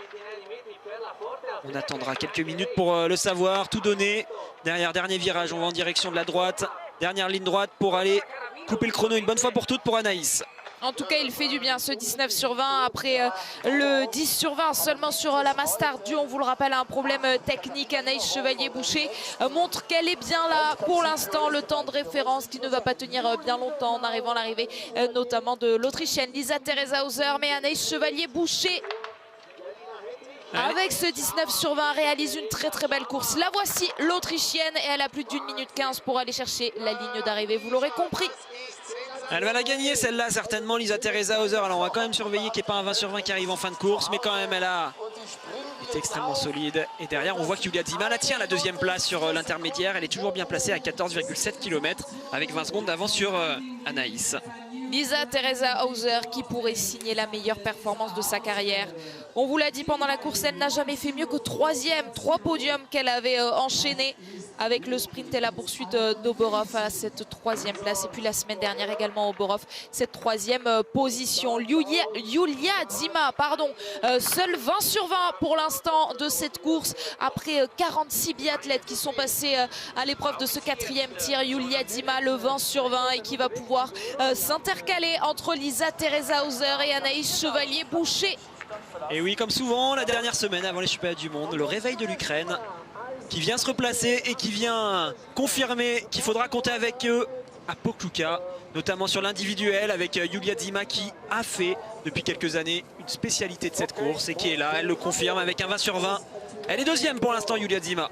On attendra quelques minutes pour le savoir, tout donner. Derrière, dernier virage, on va en direction de la droite. Dernière ligne droite pour aller couper le chrono une bonne fois pour toutes pour Anaïs. En tout cas, il fait du bien ce 19 sur 20 après le 10 sur 20 seulement sur la Mastart dû, on vous le rappelle, à un problème technique. Anaïs Chevalier-Boucher montre qu'elle est bien là pour l'instant. Le temps de référence qui ne va pas tenir bien longtemps en arrivant à l'arrivée notamment de l'Autrichienne Lisa Teresa Hauser. Mais Anaïs Chevalier-Boucher, avec ce 19 sur 20, réalise une très très belle course. La voici, l'Autrichienne, et elle a plus d'1 minute 15 pour aller chercher la ligne d'arrivée. Vous l'aurez compris. Elle va la gagner celle-là certainement, Lisa Teresa Hauser. Alors on va quand même surveiller qu'il n'y ait pas un 20 sur 20 qui arrive en fin de course, mais quand même elle a été extrêmement solide. Et derrière on voit que Julia Zima la tient la 2e place sur l'intermédiaire. Elle est toujours bien placée à 14,7 km avec 20 secondes d'avance sur Anaïs. Lisa Teresa Hauser qui pourrait signer la meilleure performance de sa carrière. On vous l'a dit pendant la course, elle n'a jamais fait mieux que 3e, 3 podiums qu'elle avait enchaînés avec le sprint et la poursuite d'Oborov à cette 3e place. Et puis la semaine dernière également Oborov, cette 3e position. Julia Zima, seul 20 sur 20 pour l'instant de cette course. Après 46 biathlètes qui sont passés à l'épreuve de ce 4e tir. Julia Zima, le 20 sur 20 et qui va pouvoir s'intercaler entre Lisa Teresa Hauser et Anaïs Chevalier-Boucher. Et oui, comme souvent, la dernière semaine avant les championnats du monde, le réveil de l'Ukraine qui vient se replacer et qui vient confirmer qu'il faudra compter avec eux à Pokluka, notamment sur l'individuel avec Julia Zima qui a fait depuis quelques années une spécialité de cette course et qui est là, elle le confirme avec un 20 sur 20. Elle est 2e pour l'instant, Julia Zima.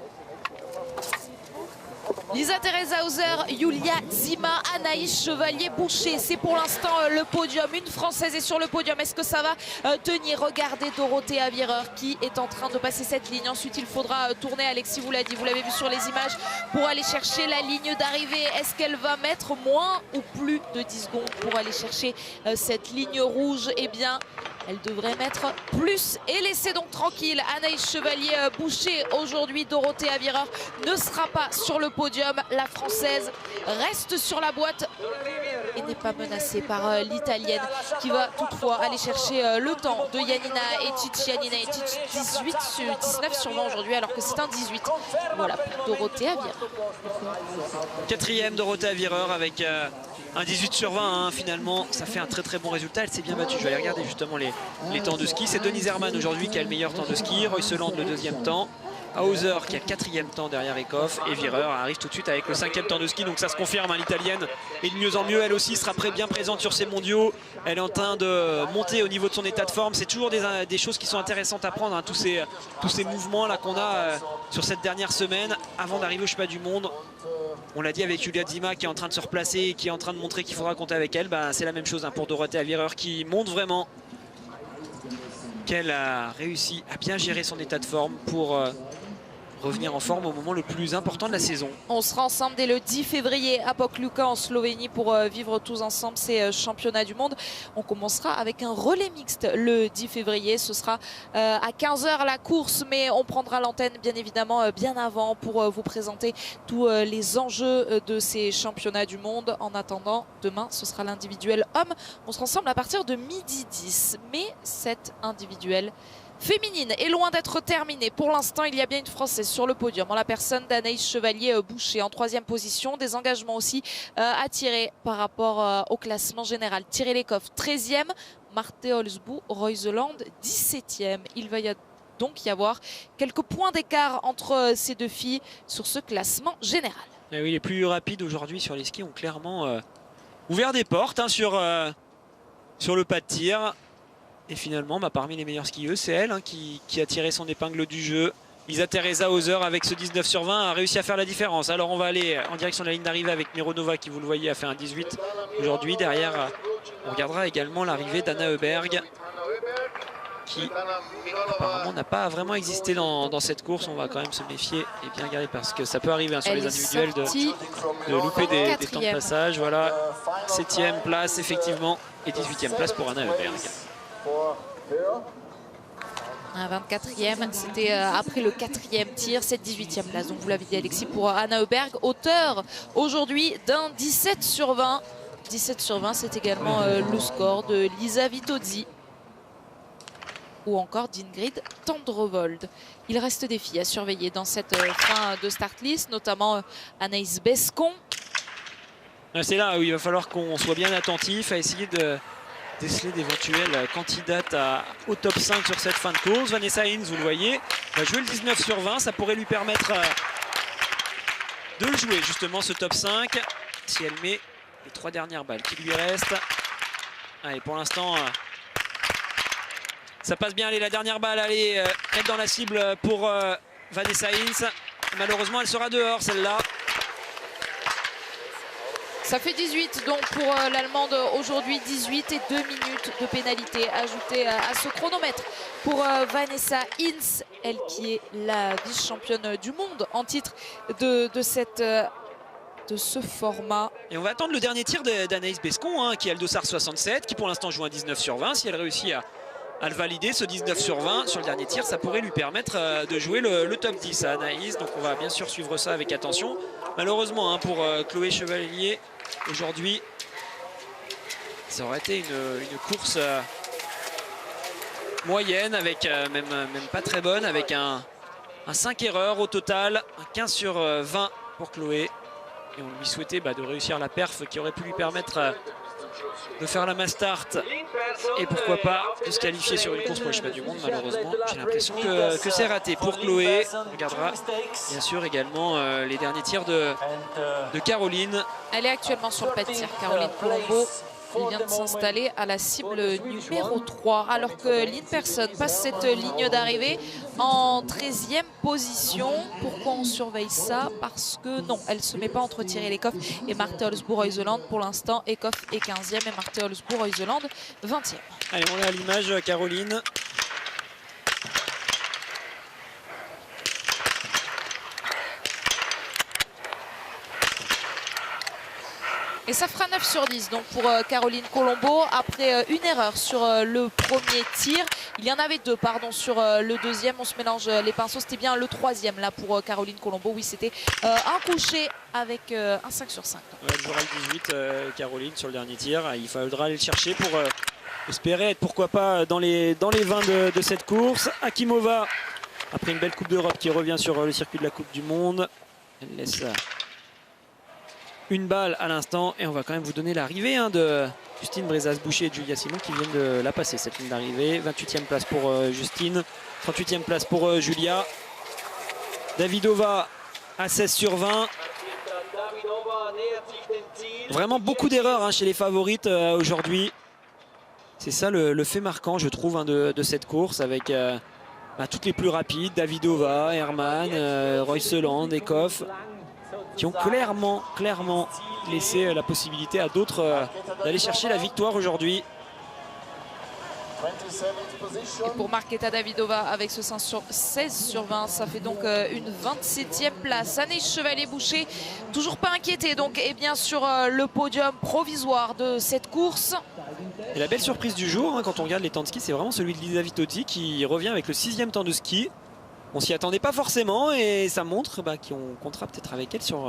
Lisa Teresa Hauser, Julia Zima, Anaïs Chevalier-Boucher. C'est pour l'instant le podium. Une Française est sur le podium. Est-ce que ça va tenir? Regardez Dorothée Avireur qui est en train de passer cette ligne. Ensuite, il faudra tourner. Alexis vous l'a dit, vous l'avez vu sur les images, pour aller chercher la ligne d'arrivée. Est-ce qu'elle va mettre moins ou plus de 10 secondes pour aller chercher cette ligne rouge? Eh bien, elle devrait mettre plus et laisser donc tranquille Anaïs Chevalier-Boucher. Aujourd'hui, Dorothée Avireur ne sera pas sur le podium. La Française reste sur la boîte et n'est pas menacée par l'Italienne qui va toutefois aller chercher le temps de Yanina Etic. Yanina Etic 19 sur 20 aujourd'hui alors que c'est un 18. Voilà pour Dorothée Avireur. 4e Dorothée Avireur avec un 18 sur 20 hein. Finalement ça fait un très très bon résultat. Elle s'est bien battue. Je vais aller regarder justement les temps de ski. C'est Denise Herrmann aujourd'hui qui a le meilleur temps de ski. Royseland le 2e temps. Hauser qui a le 4e temps derrière Ekoff, et Vireur arrive tout de suite avec le 5e temps de ski. Donc ça se confirme, hein, l'Italienne est de mieux en mieux. Elle aussi sera bien présente sur ces mondiaux. Elle est en train de monter au niveau de son état de forme. C'est toujours des choses qui sont intéressantes à prendre, hein, tous ces mouvements là qu'on a sur cette dernière semaine avant d'arriver au championnat du monde. On l'a dit avec Julia Zima qui est en train de se replacer et qui est en train de montrer qu'il faudra compter avec elle. C'est la même chose hein, pour Dorothée Avireur qui montre vraiment qu'elle a réussi à bien gérer son état de forme pour revenir en forme au moment le plus important de la saison. On sera ensemble dès le 10 février à Pokluka en Slovénie pour vivre tous ensemble ces championnats du monde. On commencera avec un relais mixte le 10 février. Ce sera à 15 h la course, mais on prendra l'antenne bien évidemment bien avant pour vous présenter tous les enjeux de ces championnats du monde. En attendant, demain ce sera l'individuel homme. On sera ensemble à partir de 12h10. Mais cet individuel féminine est loin d'être terminée. Pour l'instant, il y a bien une Française sur le podium en la personne d'Anaïs Chevalier-Boucher en 3e position. Des engagements aussi à tirer par rapport au classement général. Thierry Lecoff 13e, Marte Holzbou, Royseland 17e. Il va donc y avoir quelques points d'écart entre ces deux filles sur ce classement général. Et oui, les plus rapides aujourd'hui sur les skis ont clairement ouvert des portes hein, sur le pas de tir. Et finalement, parmi les meilleures skieuses, c'est elle hein, qui a tiré son épingle du jeu Lisa Teresa Hauser avec ce 19 sur 20 a réussi à faire la différence. Alors on va aller en direction de la ligne d'arrivée avec Mironova qui, vous le voyez, a fait un 18 aujourd'hui. Derrière, on regardera également l'arrivée d'Anna Heuberg qui apparemment n'a pas vraiment existé dans cette course. On va quand même se méfier et bien regarder parce que ça peut arriver sur les individuels de louper des temps de passage. Voilà, 7e place effectivement et 18e place pour Anna Heuberg. Un 24e, c'était après le 4e tir, cette 18e place. Donc vous l'avez dit Alexis, pour Anna Heuberg, auteur aujourd'hui d'un 17 sur 20. 17 sur 20, c'est également le score de Lisa Vitozzi ou encore d'Ingrid Tendrevold. Il reste des filles à surveiller dans cette fin de start list, notamment Anaïs Bescon. C'est là où il va falloir qu'on soit bien attentif à essayer de déceler d'éventuelles candidates au top 5 sur cette fin de course. Vanessa Hines, vous le voyez, va jouer le 19 sur 20. Ça pourrait lui permettre de le jouer justement ce top 5 si elle met les 3 dernières balles qui lui restent. Allez, pour l'instant, ça passe bien. Allez, la dernière balle, allez, être dans la cible pour Vanessa Hines. Malheureusement, elle sera dehors celle-là. Ça fait 18 donc pour l'Allemande aujourd'hui, 18 et 2 minutes de pénalité ajoutées à ce chronomètre pour Vanessa Hines, elle qui est la vice-championne du monde en titre de ce format. Et on va attendre le dernier tir d'Anaïs Bescon qui a le dossard 67, qui pour l'instant joue un 19 sur 20. Si elle réussit à le valider, ce 19 sur 20 sur le dernier tir, ça pourrait lui permettre de jouer le top 10 à Anaïs. Donc on va bien sûr suivre ça avec attention. Malheureusement pour Chloé Chevalier, aujourd'hui, ça aurait été une course moyenne, avec même pas très bonne, avec un 5 erreurs au total, un 15 sur 20 pour Chloé. Et on lui souhaitait de réussir la perf qui aurait pu lui permettre de faire la mass start et pourquoi pas de se qualifier sur une course pour les championnats du monde. Malheureusement, j'ai l'impression que c'est raté pour Chloé. On regardera bien sûr également les derniers tirs de Caroline. Elle est actuellement sur le pas de tir, Caroline Colombo. Il vient de s'installer à la cible numéro 3, alors que Lynn Persson passe cette ligne d'arrivée en 13e position. Pourquoi on surveille ça? Parce que non, elle ne se met pas entre Thierry Lecoff et Marthe Holzbourg-Heuseland. Pour l'instant, Ecoff est 15e et Marthe Holzbourg-Heuseland 20e. Allez, on est à l'image, Caroline. Et ça fera 9 sur 10 donc pour Caroline Colombo après une erreur sur le premier tir. Il y en avait 2 pardon sur le deuxième, on se mélange les pinceaux, c'était bien le 3e là pour Caroline Colombo. Oui, c'était un coucher avec un 5 sur 5. Elle jouera le 18 Caroline sur le dernier tir. Il faudra aller le chercher pour espérer être pourquoi pas dans les 20 de cette course. Akimova, après une belle Coupe d'Europe qui revient sur le circuit de la Coupe du Monde, elle laisse une balle à l'instant et on va quand même vous donner l'arrivée de Justine Brezas-Boucher et Julia Simon qui viennent de la passer cette ligne d'arrivée. 28e place pour Justine, 38e place pour Julia. Davidova à 16 sur 20. Vraiment beaucoup d'erreurs chez les favorites aujourd'hui. C'est ça le fait marquant, je trouve, de cette course, avec toutes les plus rapides, Davidova, Hermann, Royseland, Ecoff, qui ont clairement laissé la possibilité à d'autres d'aller chercher la victoire aujourd'hui. Et pour Marketa Davidova avec ce 16 sur 20, ça fait donc une 27e place. Anaïs Chevalier-Boucher, toujours pas inquiétée donc, et bien sur le podium provisoire de cette course. Et la belle surprise du jour, quand on regarde les temps de ski, c'est vraiment celui de Lisa Vitozzi qui revient avec le 6e temps de ski. On s'y attendait pas forcément et ça montre qu'on comptera peut-être avec elle sur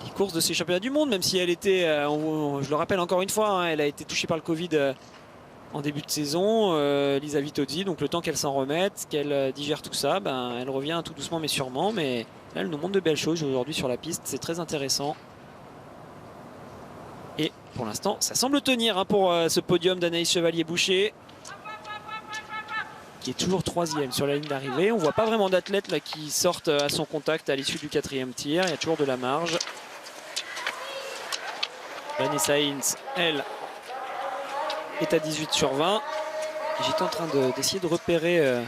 les courses de ces championnats du monde, même si elle était, je le rappelle encore une fois, elle a été touchée par le Covid en début de saison, Lisa Vitozzi, donc le temps qu'elle s'en remette, qu'elle digère tout ça, elle revient tout doucement mais sûrement, mais là elle nous montre de belles choses aujourd'hui sur la piste, c'est très intéressant. Et pour l'instant ça semble tenir pour ce podium d'Anaïs Chevalier-Boucher, qui est toujours 3e sur la ligne d'arrivée. On voit pas vraiment d'athlètes là qui sortent à son contact à l'issue du 4e tir. Il y a toujours de la marge. Vanessa Hines, elle, est à 18 sur 20. J'étais en train d'essayer de repérer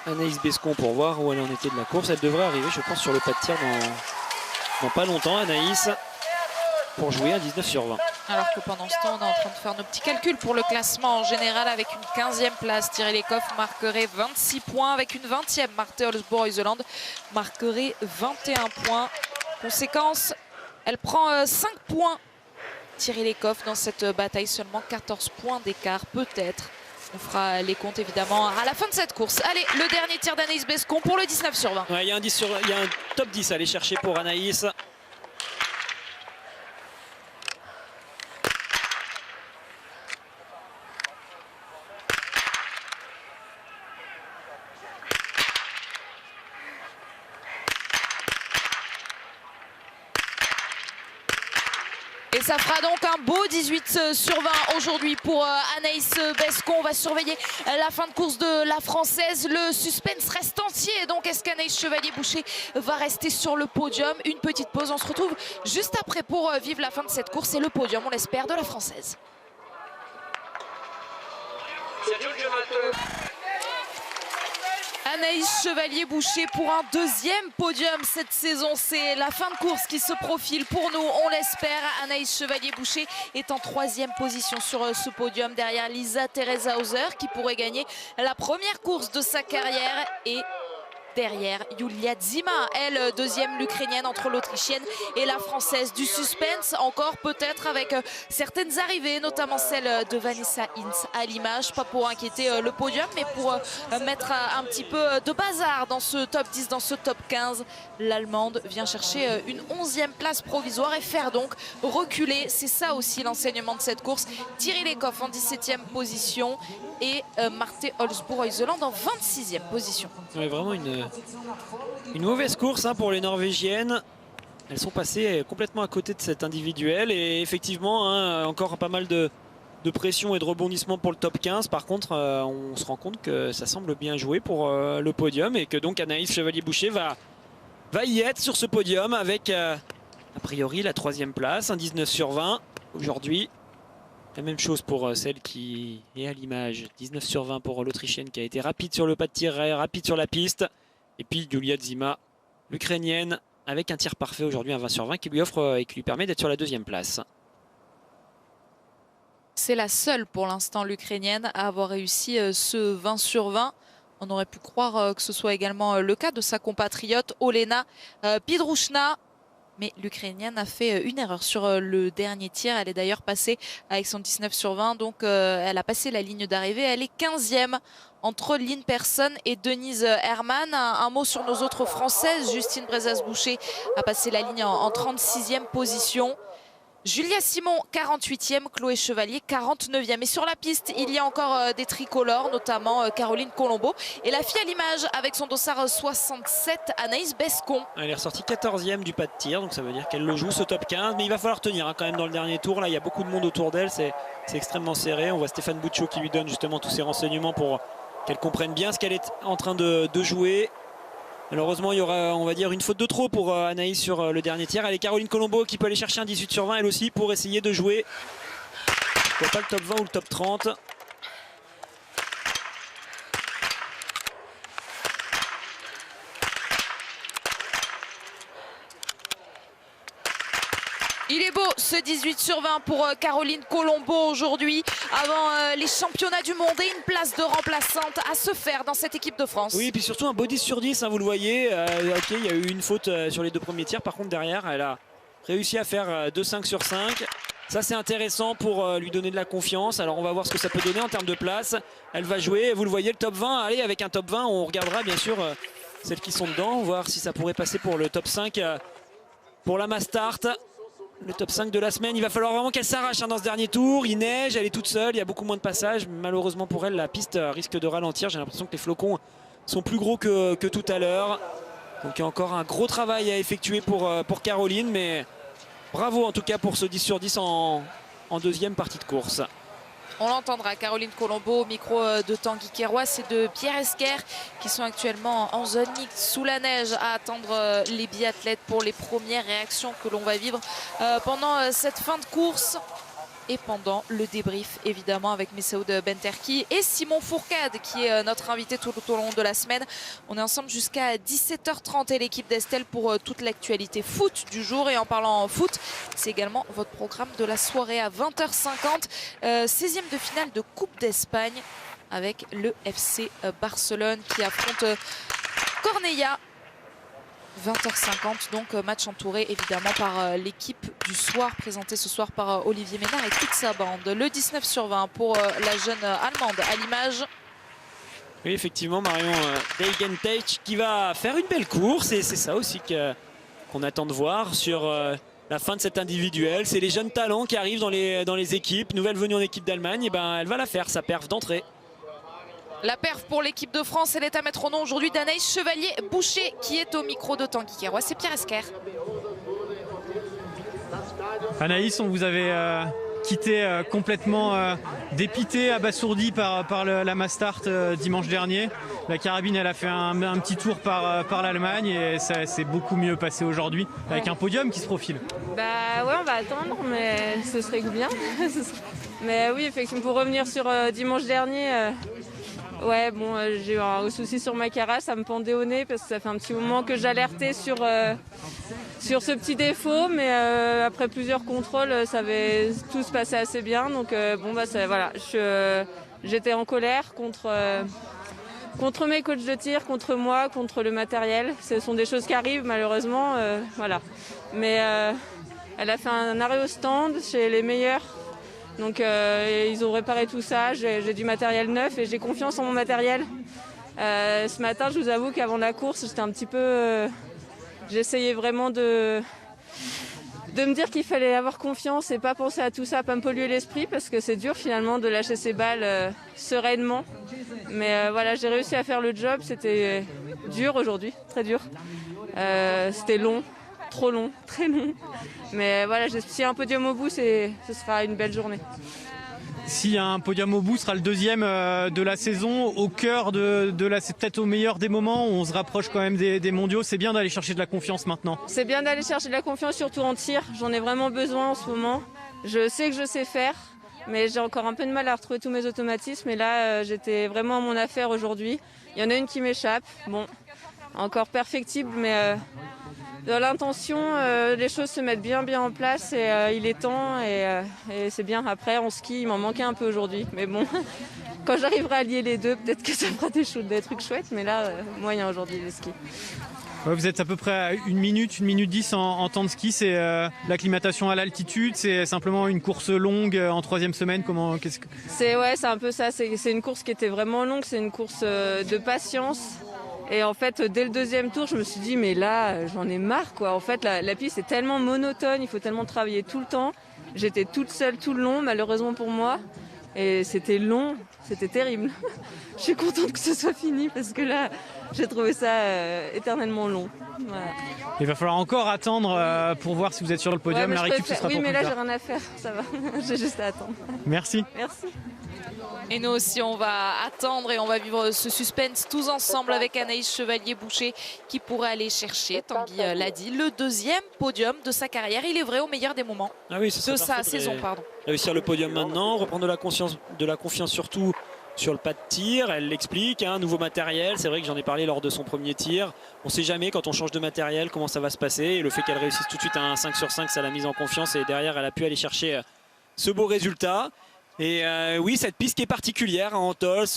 Anaïs Bescon pour voir où elle en était de la course. Elle devrait arriver, je pense, sur le pas de tir dans pas longtemps. Anaïs pour jouer à 19 sur 20. Alors que pendant ce temps, on est en train de faire nos petits calculs pour le classement en général avec une 15e place. Thierry Lecoff marquerait 26 points avec une 20e. Marthe Olsbourg-Iseland marquerait 21 points. Conséquence, elle prend 5 points. Thierry Lecoff dans cette bataille, seulement 14 points d'écart peut-être. On fera les comptes évidemment à la fin de cette course. Allez, le dernier tir d'Anaïs Bescon pour le 19 sur 20. Ouais, il y a un top 10 à aller chercher pour Anaïs. Et ça fera donc un beau 18 sur 20 aujourd'hui pour Anaïs Bescon. On va surveiller la fin de course de la Française. Le suspense reste entier. Donc est-ce qu'Anaïs Chevalier-Boucher va rester sur le podium? Une petite pause. On se retrouve juste après pour vivre la fin de cette course et le podium, on l'espère, de la Française. Anaïs Chevalier-Boucher pour un deuxième podium cette saison. C'est la fin de course qui se profile pour nous, on l'espère. Anaïs Chevalier-Boucher est en 3e position sur ce podium derrière Lisa Teresa Hauser qui pourrait gagner la première course de sa carrière et derrière Julia Zima, elle deuxième, l'Ukrainienne entre l'Autrichienne et la Française. Du suspense encore peut-être avec certaines arrivées, notamment celle de Vanessa Hinz à l'image, pas pour inquiéter le podium mais pour mettre un petit peu de bazar dans ce top 10, dans ce top 15. L'Allemande vient chercher une 11e place provisoire et faire donc reculer, c'est ça aussi l'enseignement de cette course, Thierry Lecoff en 17e position et Marthe Olsbourg-Iseland en 26e position. Ouais, vraiment une mauvaise course pour les Norvégiennes. Elles sont passées complètement à côté de cet individuel et effectivement encore pas mal de pression et de rebondissement pour le top 15. Par contre on se rend compte que ça semble bien joué pour le podium et que donc Anaïs Chevalier-Boucher va y être sur ce podium avec a priori la 3e place, un 19 sur 20 aujourd'hui. La même chose pour celle qui est à l'image, 19 sur 20 pour l'Autrichienne qui a été rapide sur le pas de tir, rapide sur la piste. Et puis Julia Zima, l'Ukrainienne, avec un tir parfait aujourd'hui, un 20 sur 20 qui lui offre et qui lui permet d'être sur la 2e place. C'est la seule pour l'instant, l'Ukrainienne, à avoir réussi ce 20 sur 20. On aurait pu croire que ce soit également le cas de sa compatriote Olena Pidrushna. Mais l'Ukrainienne a fait une erreur sur le dernier tir. Elle est d'ailleurs passée avec son 19 sur 20. Donc elle a passé la ligne d'arrivée. Elle est 15e entre Lynn Persson et Denise Herrmann. Un mot sur nos autres Françaises. Justine Brezas-Boucher a passé la ligne en 36e position. Julia Simon 48e, Chloé Chevalier 49e. Et sur la piste, il y a encore des tricolores, notamment Caroline Colombo. Et la fille à l'image avec son dossard 67, Anaïs Bescon. Elle est ressortie 14e du pas de tir, donc ça veut dire qu'elle le joue ce top 15. Mais il va falloir tenir quand même dans le dernier tour. Là, il y a beaucoup de monde autour d'elle, c'est extrêmement serré. On voit Stéphane Bouchot qui lui donne justement tous ces renseignements pour qu'elle comprenne bien ce qu'elle est en train de jouer. Malheureusement, il y aura, on va dire, une faute de trop pour Anaïs sur le dernier tir. Elle est Caroline Colombo qui peut aller chercher un 18 sur 20 elle aussi pour essayer de jouer. Pourquoi pas le top 20 ou le top 30. Il est beau ce 18 sur 20 pour Caroline Colombo aujourd'hui avant les championnats du monde et une place de remplaçante à se faire dans cette équipe de France. Oui, et puis surtout un beau 10 sur 10, vous le voyez. Ok, il y a eu une faute sur les 2 premiers tirs. Par contre, derrière, elle a réussi à faire 2 5 sur 5. Ça, c'est intéressant pour lui donner de la confiance. Alors, on va voir ce que ça peut donner en termes de place. Elle va jouer, vous le voyez, le top 20. Allez, avec un top 20, on regardera bien sûr celles qui sont dedans. Voir si ça pourrait passer pour le top 5 pour la Mastart. Le top 5 de la semaine, il va falloir vraiment qu'elle s'arrache dans ce dernier tour. Il neige, elle est toute seule, il y a beaucoup moins de passages. Malheureusement pour elle, la piste risque de ralentir. J'ai l'impression que les flocons sont plus gros que tout à l'heure. Donc il y a encore un gros travail à effectuer pour Caroline. Mais bravo en tout cas pour ce 10 sur 10 en deuxième partie de course. On l'entendra, Caroline Colombo au micro de Tanguy Kerouas et de Pierre Esquer qui sont actuellement en zone mixte sous la neige à attendre les biathlètes pour les premières réactions que l'on va vivre pendant cette fin de course. et pendant le débrief évidemment avec Messaoud Benterki et Simon Fourcade qui est notre invité tout au long de la semaine. On est ensemble jusqu'à 17h30 et l'équipe d'Estelle pour toute l'actualité foot du jour. Et en parlant foot, c'est également votre programme de la soirée à 20h50, 16e de finale de Coupe d'Espagne avec le FC Barcelone qui affronte Cornellà. 20h50, donc match entouré évidemment par l'équipe du soir, présentée ce soir par Olivier Ménard et toute sa bande. Le 19/20 pour la jeune Allemande à l'image. Oui, effectivement, Marion Degenteich qui va faire une belle course et c'est ça aussi qu'on attend de voir sur la fin de cet individuel. C'est les jeunes talents qui arrivent dans les équipes, nouvelle venue en équipe d'Allemagne, et ben elle va la faire, sa perf d'entrée. La perf pour l'équipe de France, elle est à mettre au nom aujourd'hui d'Anaïs Chevalier-Boucher qui est au micro de Tanguy Queyroix. C'est Pierre Esquer. Anaïs, on vous avait quitté complètement dépité, abasourdi par la Mastart dimanche dernier. La carabine, elle a fait un petit tour par l'Allemagne et ça s'est beaucoup mieux passé aujourd'hui avec un podium qui se profile. Bah ouais, on va attendre, mais ce serait bien. Mais oui, effectivement, pour revenir sur dimanche dernier, ouais, bon, j'ai eu un souci sur ma carasse, ça me pendait au nez parce que ça fait un petit moment que j'alertais sur ce petit défaut, mais après plusieurs contrôles, tout se passait assez bien. Donc bon, bah voilà, j'étais en colère contre mes coachs de tir, contre moi, contre le matériel. Ce sont des choses qui arrivent malheureusement, voilà. Mais elle a fait un arrêt au stand chez les meilleurs. Donc ils ont réparé tout ça, j'ai du matériel neuf et j'ai confiance en mon matériel. Ce matin, je vous avoue qu'avant la course, j'étais un petit peu... j'essayais vraiment de me dire qu'il fallait avoir confiance et pas penser à tout ça, pas me polluer l'esprit parce que c'est dur finalement de lâcher ses balles sereinement. Mais voilà, j'ai réussi à faire le job, c'était dur aujourd'hui, très dur. C'était long. Trop long, très long. Mais voilà, s'il y a un podium au bout, ce sera une belle journée. S'il y a un podium au bout, ce sera le deuxième de la saison, au cœur c'est peut-être au meilleur des moments où on se rapproche quand même des mondiaux. C'est bien d'aller chercher de la confiance maintenant. C'est bien d'aller chercher de la confiance, surtout en tir. J'en ai vraiment besoin en ce moment. Je sais que je sais faire, mais j'ai encore un peu de mal à retrouver tous mes automatismes. Et là, j'étais vraiment à mon affaire aujourd'hui. Il y en a une qui m'échappe. Bon, encore perfectible, mais... dans l'intention, les choses se mettent bien en place et il est temps et c'est bien. Après, en ski, il m'en manquait un peu aujourd'hui. Mais bon, quand j'arriverai à lier les deux, peut-être que ça fera des trucs chouettes. Mais là, moyen aujourd'hui, les skis. Ouais, vous êtes à peu près à 1 minute 10 en temps de ski. C'est l'acclimatation à l'altitude, c'est simplement une course longue en 3e semaine. C'est un peu ça. C'est une course qui était vraiment longue. C'est une course de patience. Et en fait, dès le 2e tour, je me suis dit, mais là, j'en ai marre, quoi. En fait, la piste est tellement monotone, il faut tellement travailler tout le temps. J'étais toute seule tout le long, malheureusement pour moi. Et c'était long, c'était terrible. Je suis contente que ce soit fini parce que là, j'ai trouvé ça éternellement long. Voilà. Il va falloir encore attendre pour voir si vous êtes sur le podium. Ouais, la récup, ce sera oui, pour mais plus là, tard. j'ai rien à faire, ça va. J'ai juste à attendre. Merci. Merci. Et nous aussi, on va attendre et on va vivre ce suspense tous ensemble avec Anaïs Chevalier-Boucher qui pourrait aller chercher, Tanguy l'a dit, le 2e podium de sa carrière. Il est vrai au meilleur des moments de sa saison. Réussir le podium maintenant, reprendre de la confiance surtout sur le pas de tir. Elle l'explique, nouveau matériel. C'est vrai que j'en ai parlé lors de son premier tir. On ne sait jamais quand on change de matériel comment ça va se passer. Et le fait qu'elle réussisse tout de suite à un 5 sur 5, ça l'a mise en confiance. Et derrière, elle a pu aller chercher ce beau résultat. Et oui, cette piste qui est particulière en Tols,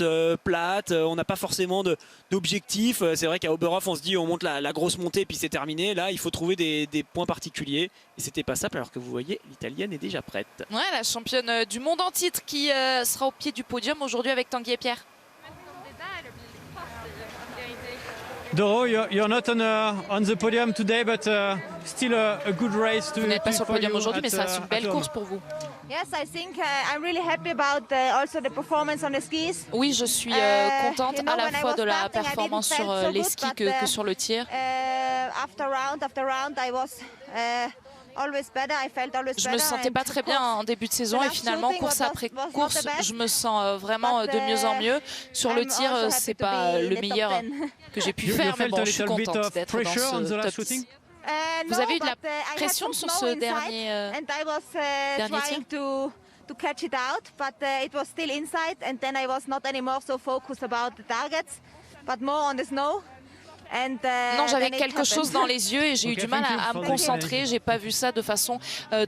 plate, on n'a pas forcément d'objectif. C'est vrai qu'à Oberhof, on se dit on monte la grosse montée puis c'est terminé. Là, il faut trouver des points particuliers. Et c'était pas simple alors que vous voyez, l'Italienne est déjà prête. Ouais, la championne du monde en titre qui sera au pied du podium aujourd'hui avec Tanguy et Pierre. Doro, you're not on the podium today, but still a good race. Vous n'êtes pas sur le podium aujourd'hui, mais ça reste une belle course pour vous. Yes, I think I'm really happy about also the performance on the skis. Oui, je suis contente à la fois de la performance sur les skis que sur le tir. After round, I was always better. I felt always better. Je me sentais pas très bien en début de saison et finalement, course après course, je me sens vraiment de mieux en mieux. Sur le tir, c'est pas le meilleur que j'ai pu faire, mais bon, je suis contente d'être dans ce top 10. Vous avez eu de la pression sur ce dernier tir? to catch it out, but it was still inside, and then I was not anymore so focused about the targets, but more on the snow. Non, j'avais quelque chose dans les yeux et j'ai eu du mal à me concentrer. J'ai pas vu ça de façon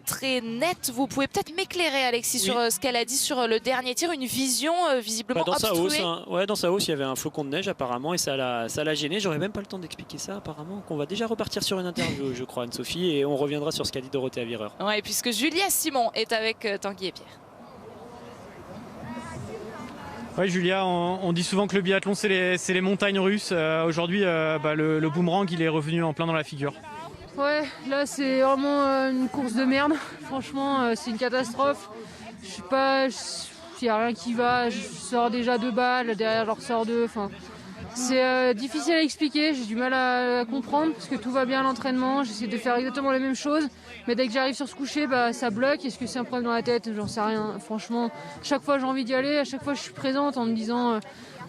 très nette. Vous pouvez peut-être m'éclairer, Alexis, sur ce qu'elle a dit sur le dernier tir. Une vision visiblement dans sa obstruée. hausse, hein. Ouais, dans sa hausse, il y avait un flocon de neige apparemment et ça l'a gêné. J'aurais même pas le temps d'expliquer ça apparemment. Qu'on va déjà repartir sur une interview, je crois, Anne-Sophie, et on reviendra sur ce qu'a dit Dorothée Avireur. Ouais, puisque Julia Simon est avec Tanguy et Pierre. Oui, Julia, on dit souvent que le biathlon, c'est les montagnes russes. Aujourd'hui, le boomerang, il est revenu en plein dans la figure. Ouais, là c'est vraiment une course de merde. Franchement, c'est une catastrophe. Je sais pas, il n'y a rien qui va. Je sors déjà 2 balles, derrière je ressors 2. Enfin, c'est difficile à expliquer, j'ai du mal à comprendre parce que tout va bien à l'entraînement. J'essaie de faire exactement la même chose, mais dès que j'arrive sur ce coucher, ça bloque. Est-ce que c'est un problème dans la tête? J'en sais rien. Franchement, chaque fois j'ai envie d'y aller, à chaque fois je suis présente en me disant,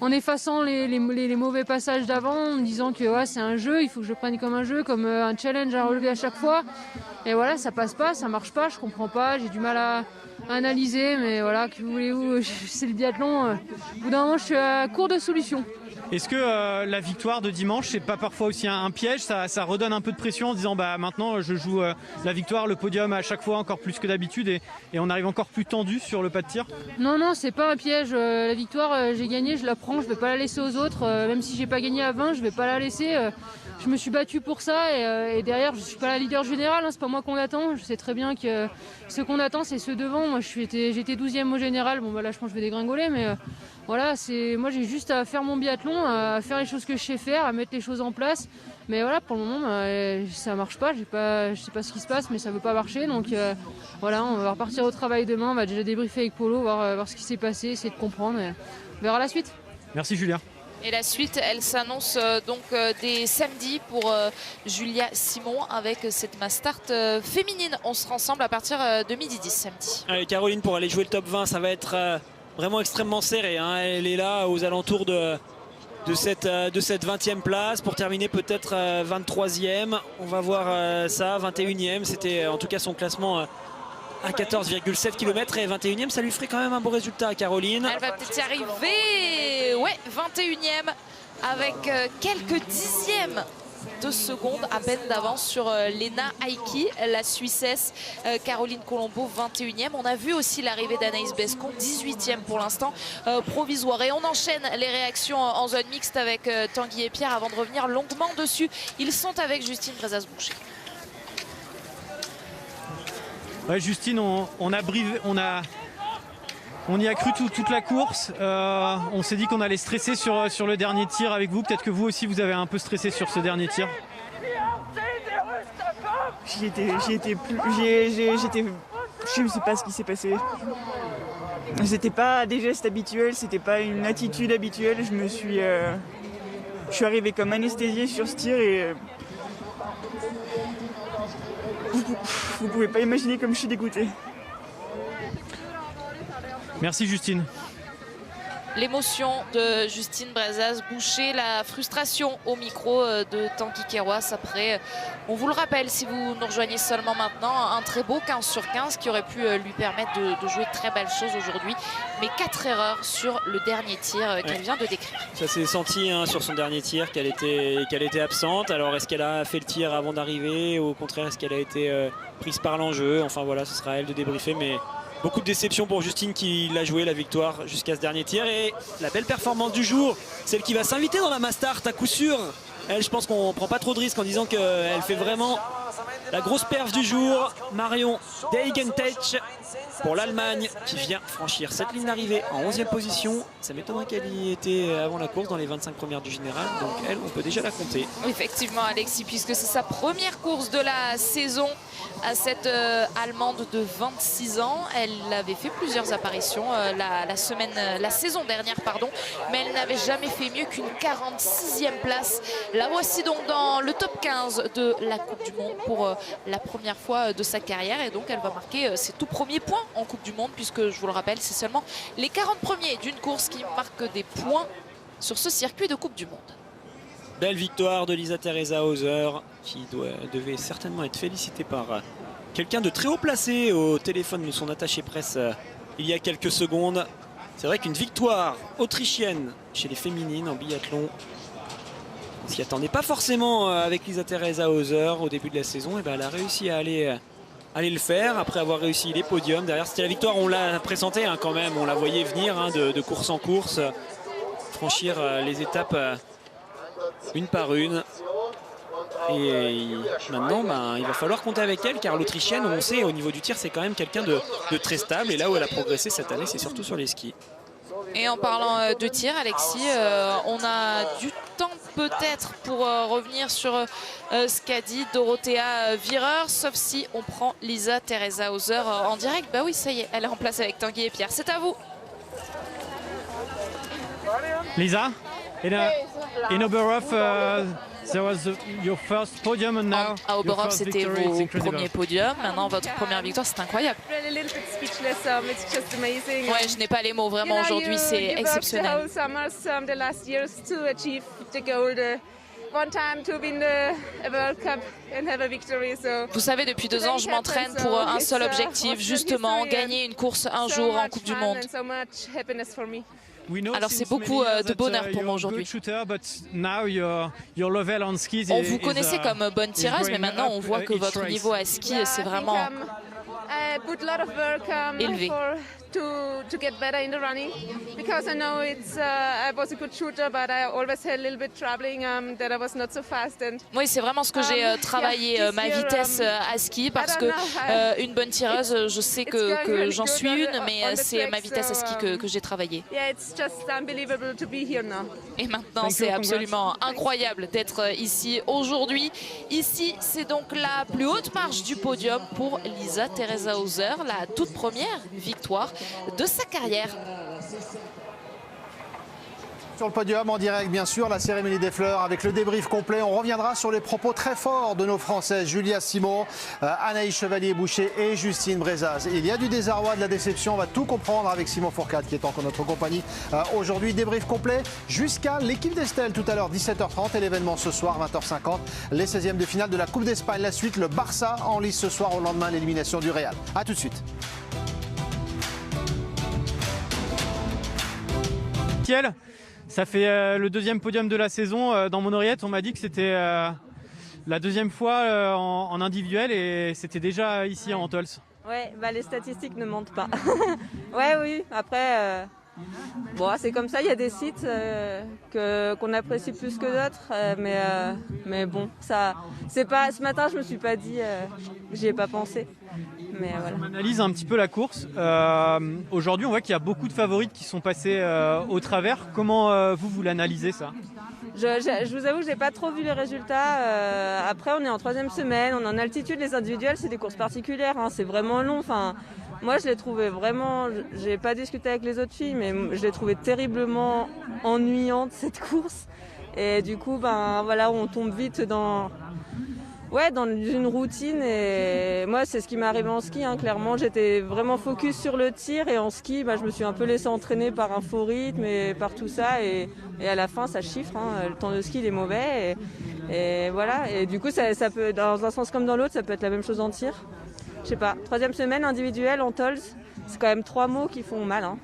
en effaçant les mauvais passages d'avant, en me disant que ouais, c'est un jeu, il faut que je le prenne comme un jeu, comme un challenge à relever à chaque fois. Et voilà, ça passe pas, ça marche pas, je comprends pas, j'ai du mal à analyser, mais voilà, que voulez-vous, c'est le biathlon. Au bout d'un moment, je suis à court de solutions. Est-ce que la victoire de dimanche, c'est pas parfois aussi un piège? Ça redonne un peu de pression en disant maintenant je joue la victoire, le podium à chaque fois encore plus que d'habitude et on arrive encore plus tendu sur le pas de tir? Non, c'est pas un piège. La victoire, j'ai gagné, je la prends, je vais pas la laisser aux autres. Même si j'ai pas gagné à 20, je vais pas la laisser. Je me suis battue pour ça et derrière, je suis pas la leader générale, hein, c'est pas moi qu'on attend. Je sais très bien que ceux qu'on attend, c'est ceux devant. Moi, j'étais 12e au général. Bon, là, je pense que je vais dégringoler, mais voilà, moi j'ai juste à faire mon biathlon, à faire les choses que je sais faire, à mettre les choses en place. Mais voilà, pour le moment, ça marche pas. Je sais pas ce qui se passe, mais ça veut pas marcher. Donc voilà, on va repartir au travail demain. On va déjà débriefer avec Polo, voir ce qui s'est passé, essayer de comprendre. Et on verra la suite. Merci Julia. Et la suite, elle s'annonce donc dès samedi pour Julia Simon avec cette mass start féminine. On sera ensemble à partir de 12h10 samedi. Allez, Caroline, pour aller jouer le top 20, ça va être vraiment extrêmement serré, hein. Elle est là aux alentours de cette 20e place pour terminer peut-être 23e. On va voir ça, 21e. C'était en tout cas son classement à 14,7 km et 21e, ça lui ferait quand même un beau résultat à Caroline. Elle va peut-être y arriver. Ouais, 21e avec quelques dixièmes de secondes à peine d'avance sur Lena Aiki, la Suissesse. Caroline Colombo 21e. On a vu aussi l'arrivée d'Anaïs Bescon, 18e pour l'instant, provisoire. Et on enchaîne les réactions en zone mixte avec Tanguy et Pierre avant de revenir longuement dessus. Ils sont avec Justine Brezas-Boucher. Ouais, Justine, on y a cru toute la course. On s'est dit qu'on allait stresser sur le dernier tir avec vous. Peut-être que vous aussi, vous avez un peu stressé sur ce dernier tir. Je ne sais pas ce qui s'est passé. C'était pas des gestes habituels, c'était pas une attitude habituelle. Je suis arrivé comme anesthésié sur ce tir et vous pouvez pas imaginer comme je suis dégoûté. Merci Justine. L'émotion de Justine Brezas-Boucher, la frustration au micro de Tanguy Kéroas après, on vous le rappelle si vous nous rejoignez seulement maintenant, un très beau 15 sur 15 qui aurait pu lui permettre de jouer de très belles choses aujourd'hui, mais 4 erreurs sur le dernier tir qu'elle vient de décrire. Ça s'est senti sur son dernier tir qu'elle était absente. Alors est-ce qu'elle a fait le tir avant d'arriver ou au contraire est-ce qu'elle a été prise par l'enjeu? Enfin voilà, ce sera à elle de débriefer, mais beaucoup de déception pour Justine qui l'a joué la victoire jusqu'à ce dernier tir. Et la belle performance du jour, celle qui va s'inviter dans la mass start à coup sûr. Elle, je pense qu'on ne prend pas trop de risques en disant qu'elle fait vraiment la grosse perf du jour. Marion Deigentech pour l'Allemagne qui vient franchir cette ligne d'arrivée en 11e position. Ça m'étonnerait qu'elle y était avant la course dans les 25 premières du général. Donc elle, on peut déjà la compter. Effectivement Alexis, puisque c'est sa première course de la saison à cette Allemande de 26 ans. Elle avait fait plusieurs apparitions la saison dernière, mais elle n'avait jamais fait mieux qu'une 46e place. La voici donc dans le top 15 de la Coupe du Monde pour la première fois de sa carrière et donc elle va marquer ses tout premiers points en Coupe du Monde puisque je vous le rappelle c'est seulement les 40 premiers d'une course qui marquent des points sur ce circuit de Coupe du Monde. Belle victoire de Lisa Teresa Hauser qui devait certainement être félicitée par quelqu'un de très haut placé au téléphone de son attaché presse il y a quelques secondes. C'est vrai qu'une victoire autrichienne chez les féminines en biathlon, on s'y attendait pas forcément avec Lisa Theresa Hauser au début de la saison. Et ben elle a réussi à aller le faire après avoir réussi les podiums. Derrière, c'était la victoire, on l'a pressenti quand même, on la voyait venir de course en course, franchir les étapes une par une. Et maintenant, il va falloir compter avec elle, car l'Autrichienne, on sait, au niveau du tir, c'est quand même quelqu'un de très stable. Et là où elle a progressé cette année, c'est surtout sur les skis. Et en parlant de tir, Alexis, on a du temps peut-être pour revenir sur ce qu'a dit Dorothea Virer, sauf si on prend Lisa Theresa Hauser en direct. Bah oui, ça y est, elle est en place avec Tanguy et Pierre. C'est à vous. Lisa, in Oberhof, there was your first podium and now à Oberhof, c'était vos premiers podiums. Maintenant, votre première victoire, c'est incroyable. Ouais, je n'ai pas les mots, vraiment, aujourd'hui, c'est exceptionnel. Vous savez, depuis 2 ans, je m'entraîne pour un seul objectif, justement, gagner une course un jour en Coupe du Monde. Alors c'est beaucoup de bonheur pour moi aujourd'hui. On vous connaissait comme bonne tireuse, mais maintenant on voit que votre niveau à ski, c'est vraiment élevé. To get better in the running, because I know I was a good shooter, but I always had a little bit troubling that I was not so fast. And oui, c'est vraiment ce que j'ai travaillé, ma vitesse à ski, parce que une bonne tireuse, je sais que j'en suis une, mais c'est ma vitesse à ski que j'ai travaillé. Et maintenant, c'est absolument incroyable d'être ici aujourd'hui. Ici, c'est donc la plus haute marche du podium pour Lisa Theresa Hauser, la toute première victoire de sa carrière. Sur le podium, en direct bien sûr, la cérémonie des fleurs avec le débrief complet. On reviendra sur les propos très forts de nos Françaises, Julia Simon, Anaïs Chevalier-Boucher et Justine Brezaz. Il y a du désarroi, de la déception, on va tout comprendre avec Simon Fourcade qui est en notre compagnie aujourd'hui. Débrief complet jusqu'à l'équipe d'Estelle tout à l'heure, 17h30 et l'événement ce soir, 20h50. Les 16e de finale de la Coupe d'Espagne. La suite, le Barça en lice ce soir au lendemain de l'élimination du Real. A tout de suite. Ça fait le 2e podium de la saison. Dans mon oreillette, on m'a dit que c'était la 2e fois en individuel et c'était déjà ici à Antols. Ouais, bah les statistiques ne mentent pas. Ouais, oui. Après, bon, c'est comme ça. Il y a des sites qu'on apprécie plus que d'autres, mais bon, ça, c'est pas. Ce matin, je me suis pas dit, j'y ai pas pensé. Mais voilà. On analyse un petit peu la course. Aujourd'hui, on voit qu'il y a beaucoup de favorites qui sont passées au travers. Comment vous l'analysez ça ? Je vous avoue que je n'ai pas trop vu les résultats. Après, on est en 3e semaine, on est en altitude. Les individuels, c'est des courses particulières. Hein, c'est vraiment long. Enfin, moi, je l'ai trouvé vraiment... Je n'ai pas discuté avec les autres filles, mais je l'ai trouvé terriblement ennuyante, cette course. Et du coup, ben, voilà, on tombe vite dans une routine. Et moi, c'est ce qui m'est arrivé en ski. Hein. Clairement, j'étais vraiment focus sur le tir. Et en ski, je me suis un peu laissée entraîner par un faux rythme et par tout ça. Et à la fin, ça chiffre. Hein. Le temps de ski, il est mauvais. Et voilà. Et du coup, ça peut, dans un sens comme dans l'autre, ça peut être la même chose en tir. Je sais pas. 3e semaine individuelle en Tols. C'est quand même 3 mots qui font mal. Hein.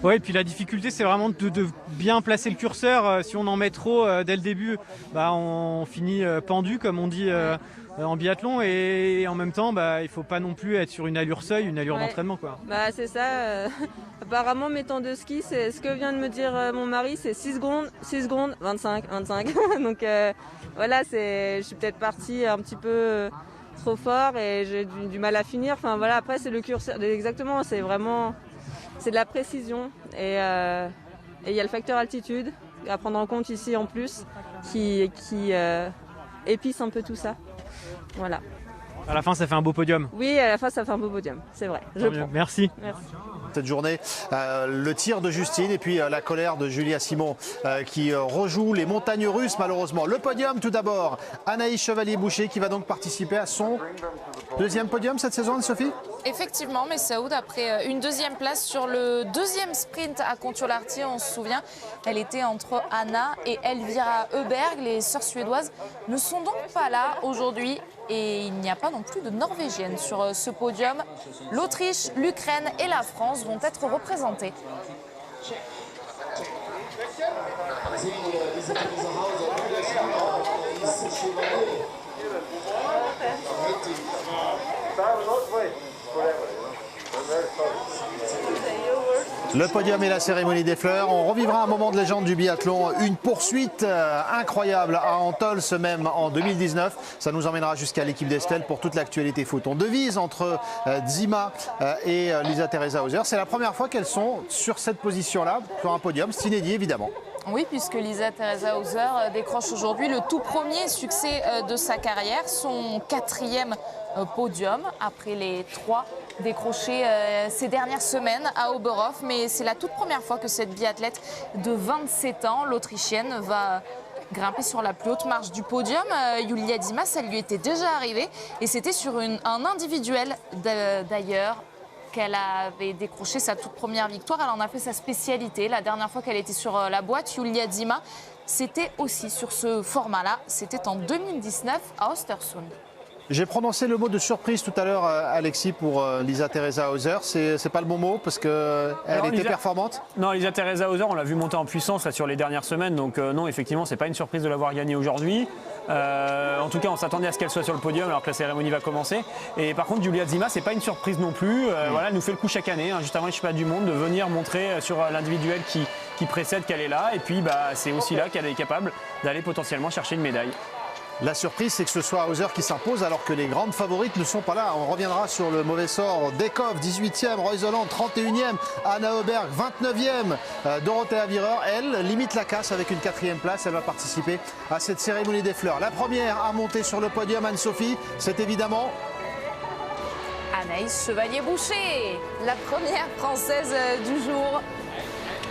Ouais, et puis la difficulté, c'est vraiment de bien placer le curseur. Si on en met trop dès le début, on finit pendu, comme on dit en biathlon. Et en même temps, il ne faut pas non plus être sur une allure seuil, une allure d'entraînement, quoi. C'est ça. Apparemment, mes temps de ski, c'est ce que vient de me dire mon mari, c'est 6 secondes, 25. Donc voilà, je suis peut-être partie un petit peu... trop fort et j'ai du mal à finir. Enfin voilà, après c'est le curseur, exactement, c'est de la précision et il y a le facteur altitude à prendre en compte ici en plus qui épice un peu tout ça. Voilà. À la fin, ça fait un beau podium. Oui, à la fin, ça fait un beau podium, c'est vrai. Je prends. Merci. Cette journée, le tir de Justine et puis la colère de Julia Simon qui rejoue les montagnes russes malheureusement. Le podium tout d'abord, Anaïs Chevalier-Boucher qui va donc participer à son 2e podium cette saison, Anne-Sophie ? Effectivement, mais Saoud, après une 2e place sur le 2e sprint à Kontiolahti, on se souvient, elle était entre Anna et Elvira Öberg. Les sœurs suédoises ne sont donc pas là aujourd'hui et il n'y a pas non plus de Norvégienne sur ce podium. L'Autriche, l'Ukraine et la France France vont être représentés. Le podium et la cérémonie des fleurs. On revivra un moment de légende du biathlon, une poursuite incroyable à Antolz, même en 2019. Ça nous emmènera jusqu'à l'équipe d'Estelle pour toute l'actualité foot. On devise entre Dzima et Lisa Teresa Hauser. C'est la première fois qu'elles sont sur cette position-là, sur un podium. C'est inédit, évidemment. Oui, puisque Lisa Teresa Hauser décroche aujourd'hui le tout premier succès de sa carrière, son 4e podium après les 3 décrochés ces dernières semaines à Oberhof. Mais c'est la toute première fois que cette biathlète de 27 ans, l'Autrichienne, va grimper sur la plus haute marche du podium. Julia Dzima, ça lui était déjà arrivé et c'était sur un individuel d'ailleurs qu'elle avait décroché sa toute première victoire. Elle en a fait sa spécialité. La dernière fois qu'elle était sur la boîte, Julia Dzima, c'était aussi sur ce format-là. C'était en 2019 à Östersund. J'ai prononcé le mot de surprise tout à l'heure, Alexis, pour Lisa Teresa Hauser. C'est pas le bon mot parce qu'elle était performante? Non, Lisa Teresa Hauser, on l'a vu monter en puissance là, sur les dernières semaines. Donc non, effectivement, c'est pas une surprise de l'avoir gagnée aujourd'hui. En tout cas, on s'attendait à ce qu'elle soit sur le podium alors que la cérémonie va commencer. Et par contre, Julia Dzima, c'est pas une surprise non plus. Voilà, elle nous fait le coup chaque année, hein, juste avant les championnats du monde, de venir montrer sur l'individuel qui précède qu'elle est là. Et puis, c'est aussi là qu'elle est capable d'aller potentiellement chercher une médaille. La surprise, c'est que ce soit Hauser qui s'impose alors que les grandes favorites ne sont pas là. On reviendra sur le mauvais sort. Dekov, 18e, Reuseland, 31e, Anna Oberg, 29e. Dorothea Virer, elle, limite la casse avec une 4e place. Elle va participer à cette cérémonie des fleurs. La première à monter sur le podium, Anne-Sophie, c'est évidemment Anaïs Chevalier-Boucher, la première française du jour,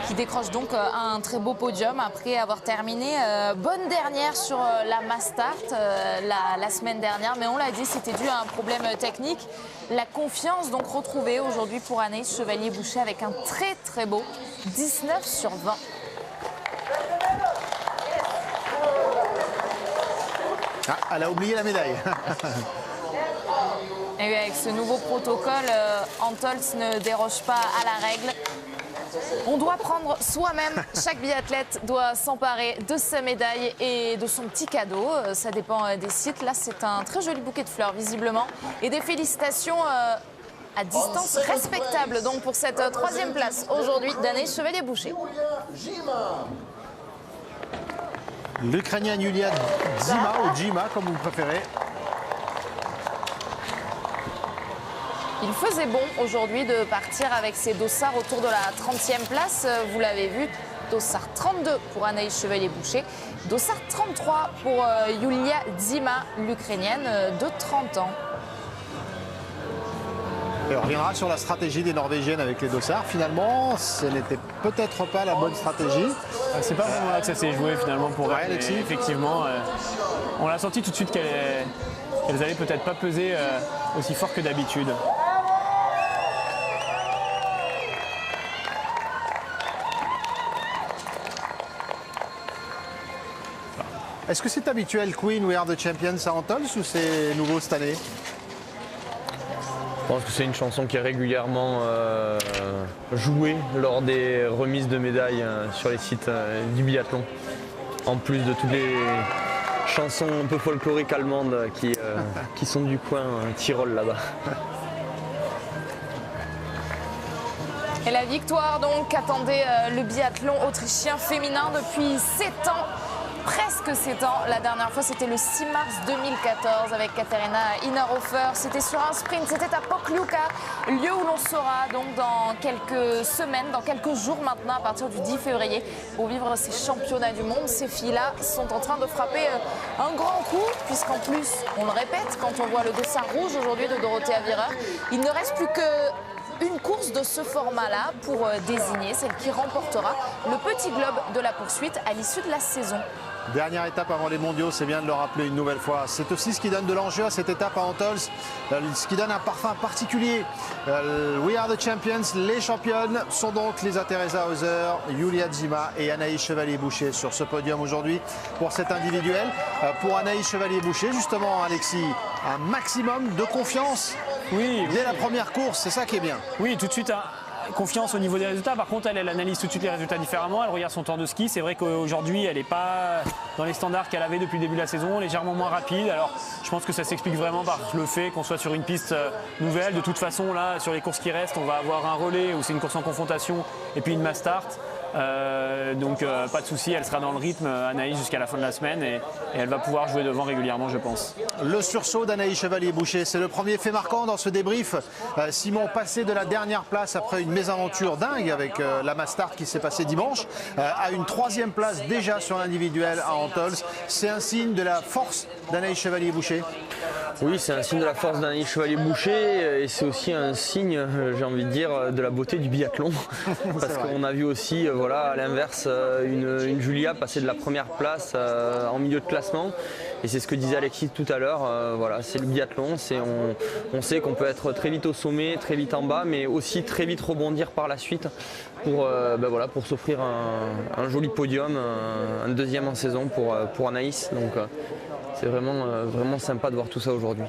qui décroche donc un très beau podium après avoir terminé bonne dernière sur la Mastart la semaine dernière. Mais on l'a dit, c'était dû à un problème technique. La confiance donc retrouvée aujourd'hui pour Anaïs Chevalier-Boucher avec un très très beau 19 sur 20. Ah, elle a oublié la médaille. Et avec ce nouveau protocole, Antolz ne déroge pas à la règle. On doit prendre soi-même, chaque biathlète doit s'emparer de sa médaille et de son petit cadeau. Ça dépend des sites. Là, c'est un très joli bouquet de fleurs, visiblement. Et des félicitations à distance respectable donc pour cette 3e place aujourd'hui d'Anaïs Chevalier-Boucher. L'Ukrainienne Julia Dzima, ou Dzima comme vous préférez. Il faisait bon aujourd'hui de partir avec ses dossards autour de la 30e place. Vous l'avez vu, dossard 32 pour Anaïs Chevalier-Boucher, dossard 33 pour Julia Dzima, l'Ukrainienne de 30 ans. Et on reviendra sur la stratégie des Norvégiennes avec les dossards. Finalement, ce n'était peut-être pas la bonne stratégie. C'est pas vraiment là que ça s'est joué finalement pour elle. Alexis. Effectivement, on l'a senti tout de suite qu'elles allaient peut-être pas peser aussi fort que d'habitude. Est-ce que c'est habituel, Queen, We Are the Champions à Antolz, ou c'est nouveau cette année? Je pense que c'est une chanson qui est régulièrement jouée lors des remises de médailles sur les sites du biathlon. En plus de toutes les chansons un peu folkloriques allemandes qui sont du coin Tyrol là-bas. Et la victoire donc qu'attendait le biathlon autrichien féminin depuis 7 ans. Presque 7 ans. La dernière fois, c'était le 6 mars 2014 avec Katerina Innerhofer. C'était sur un sprint, c'était à Pokljuka, lieu où l'on sera donc dans quelques semaines, dans quelques jours maintenant, à partir du 10 février, pour vivre ces championnats du monde. Ces filles-là sont en train de frapper un grand coup, puisqu'en plus, on le répète, quand on voit le dossard rouge aujourd'hui de Dorothea Virer, il ne reste plus que une course de ce format-là pour désigner celle qui remportera le petit globe de la poursuite à l'issue de la saison. Dernière étape avant les mondiaux, c'est bien de le rappeler une nouvelle fois. C'est aussi ce qui donne de l'enjeu à cette étape à Antolz, ce qui donne un parfum particulier. We Are the Champions, les championnes sont donc Lisa Teresa Hauser, Julia Dzima et Anaïs Chevalier-Boucher sur ce podium aujourd'hui pour cet individuel. Pour Anaïs Chevalier-Boucher, justement, Alexis, un maximum de confiance dès la première course, c'est ça qui est bien. Oui, tout de suite. confiance au niveau des résultats. Par contre, elle analyse tout de suite les résultats différemment. Elle regarde son temps de ski. C'est vrai qu'aujourd'hui, elle n'est pas dans les standards qu'elle avait depuis le début de la saison, légèrement moins rapide. Alors, je pense que ça s'explique vraiment par le fait qu'on soit sur une piste nouvelle. De toute façon, là, sur les courses qui restent, on va avoir un relais où c'est une course en confrontation et puis une mass start. Donc pas de souci, elle sera dans le rythme, Anaïs, jusqu'à la fin de la semaine et elle va pouvoir jouer devant régulièrement, je pense. Le sursaut d'Anaïs Chevalier-Boucher, c'est le premier fait marquant dans ce débrief. Simon passé de la dernière place après une mésaventure dingue avec la mass start qui s'est passée dimanche à une 3e place déjà sur l'individuel à Antols. C'est un signe de la force d'Anaïs Chevalier-Boucher. Oui, c'est un signe de la force d'Anaïs Chevalier-Boucher et c'est aussi un signe, j'ai envie de dire, de la beauté du biathlon. Parce qu'on a vu aussi, voilà, à l'inverse, une Julia passer de la première place en milieu de classement. Et c'est ce que disait Alexis tout à l'heure, voilà, c'est le biathlon, on sait qu'on peut être très vite au sommet, très vite en bas, mais aussi très vite rebondir par la suite pour s'offrir un joli podium, un 2e en saison pour Anaïs. Donc c'est vraiment sympa de voir tout ça aujourd'hui.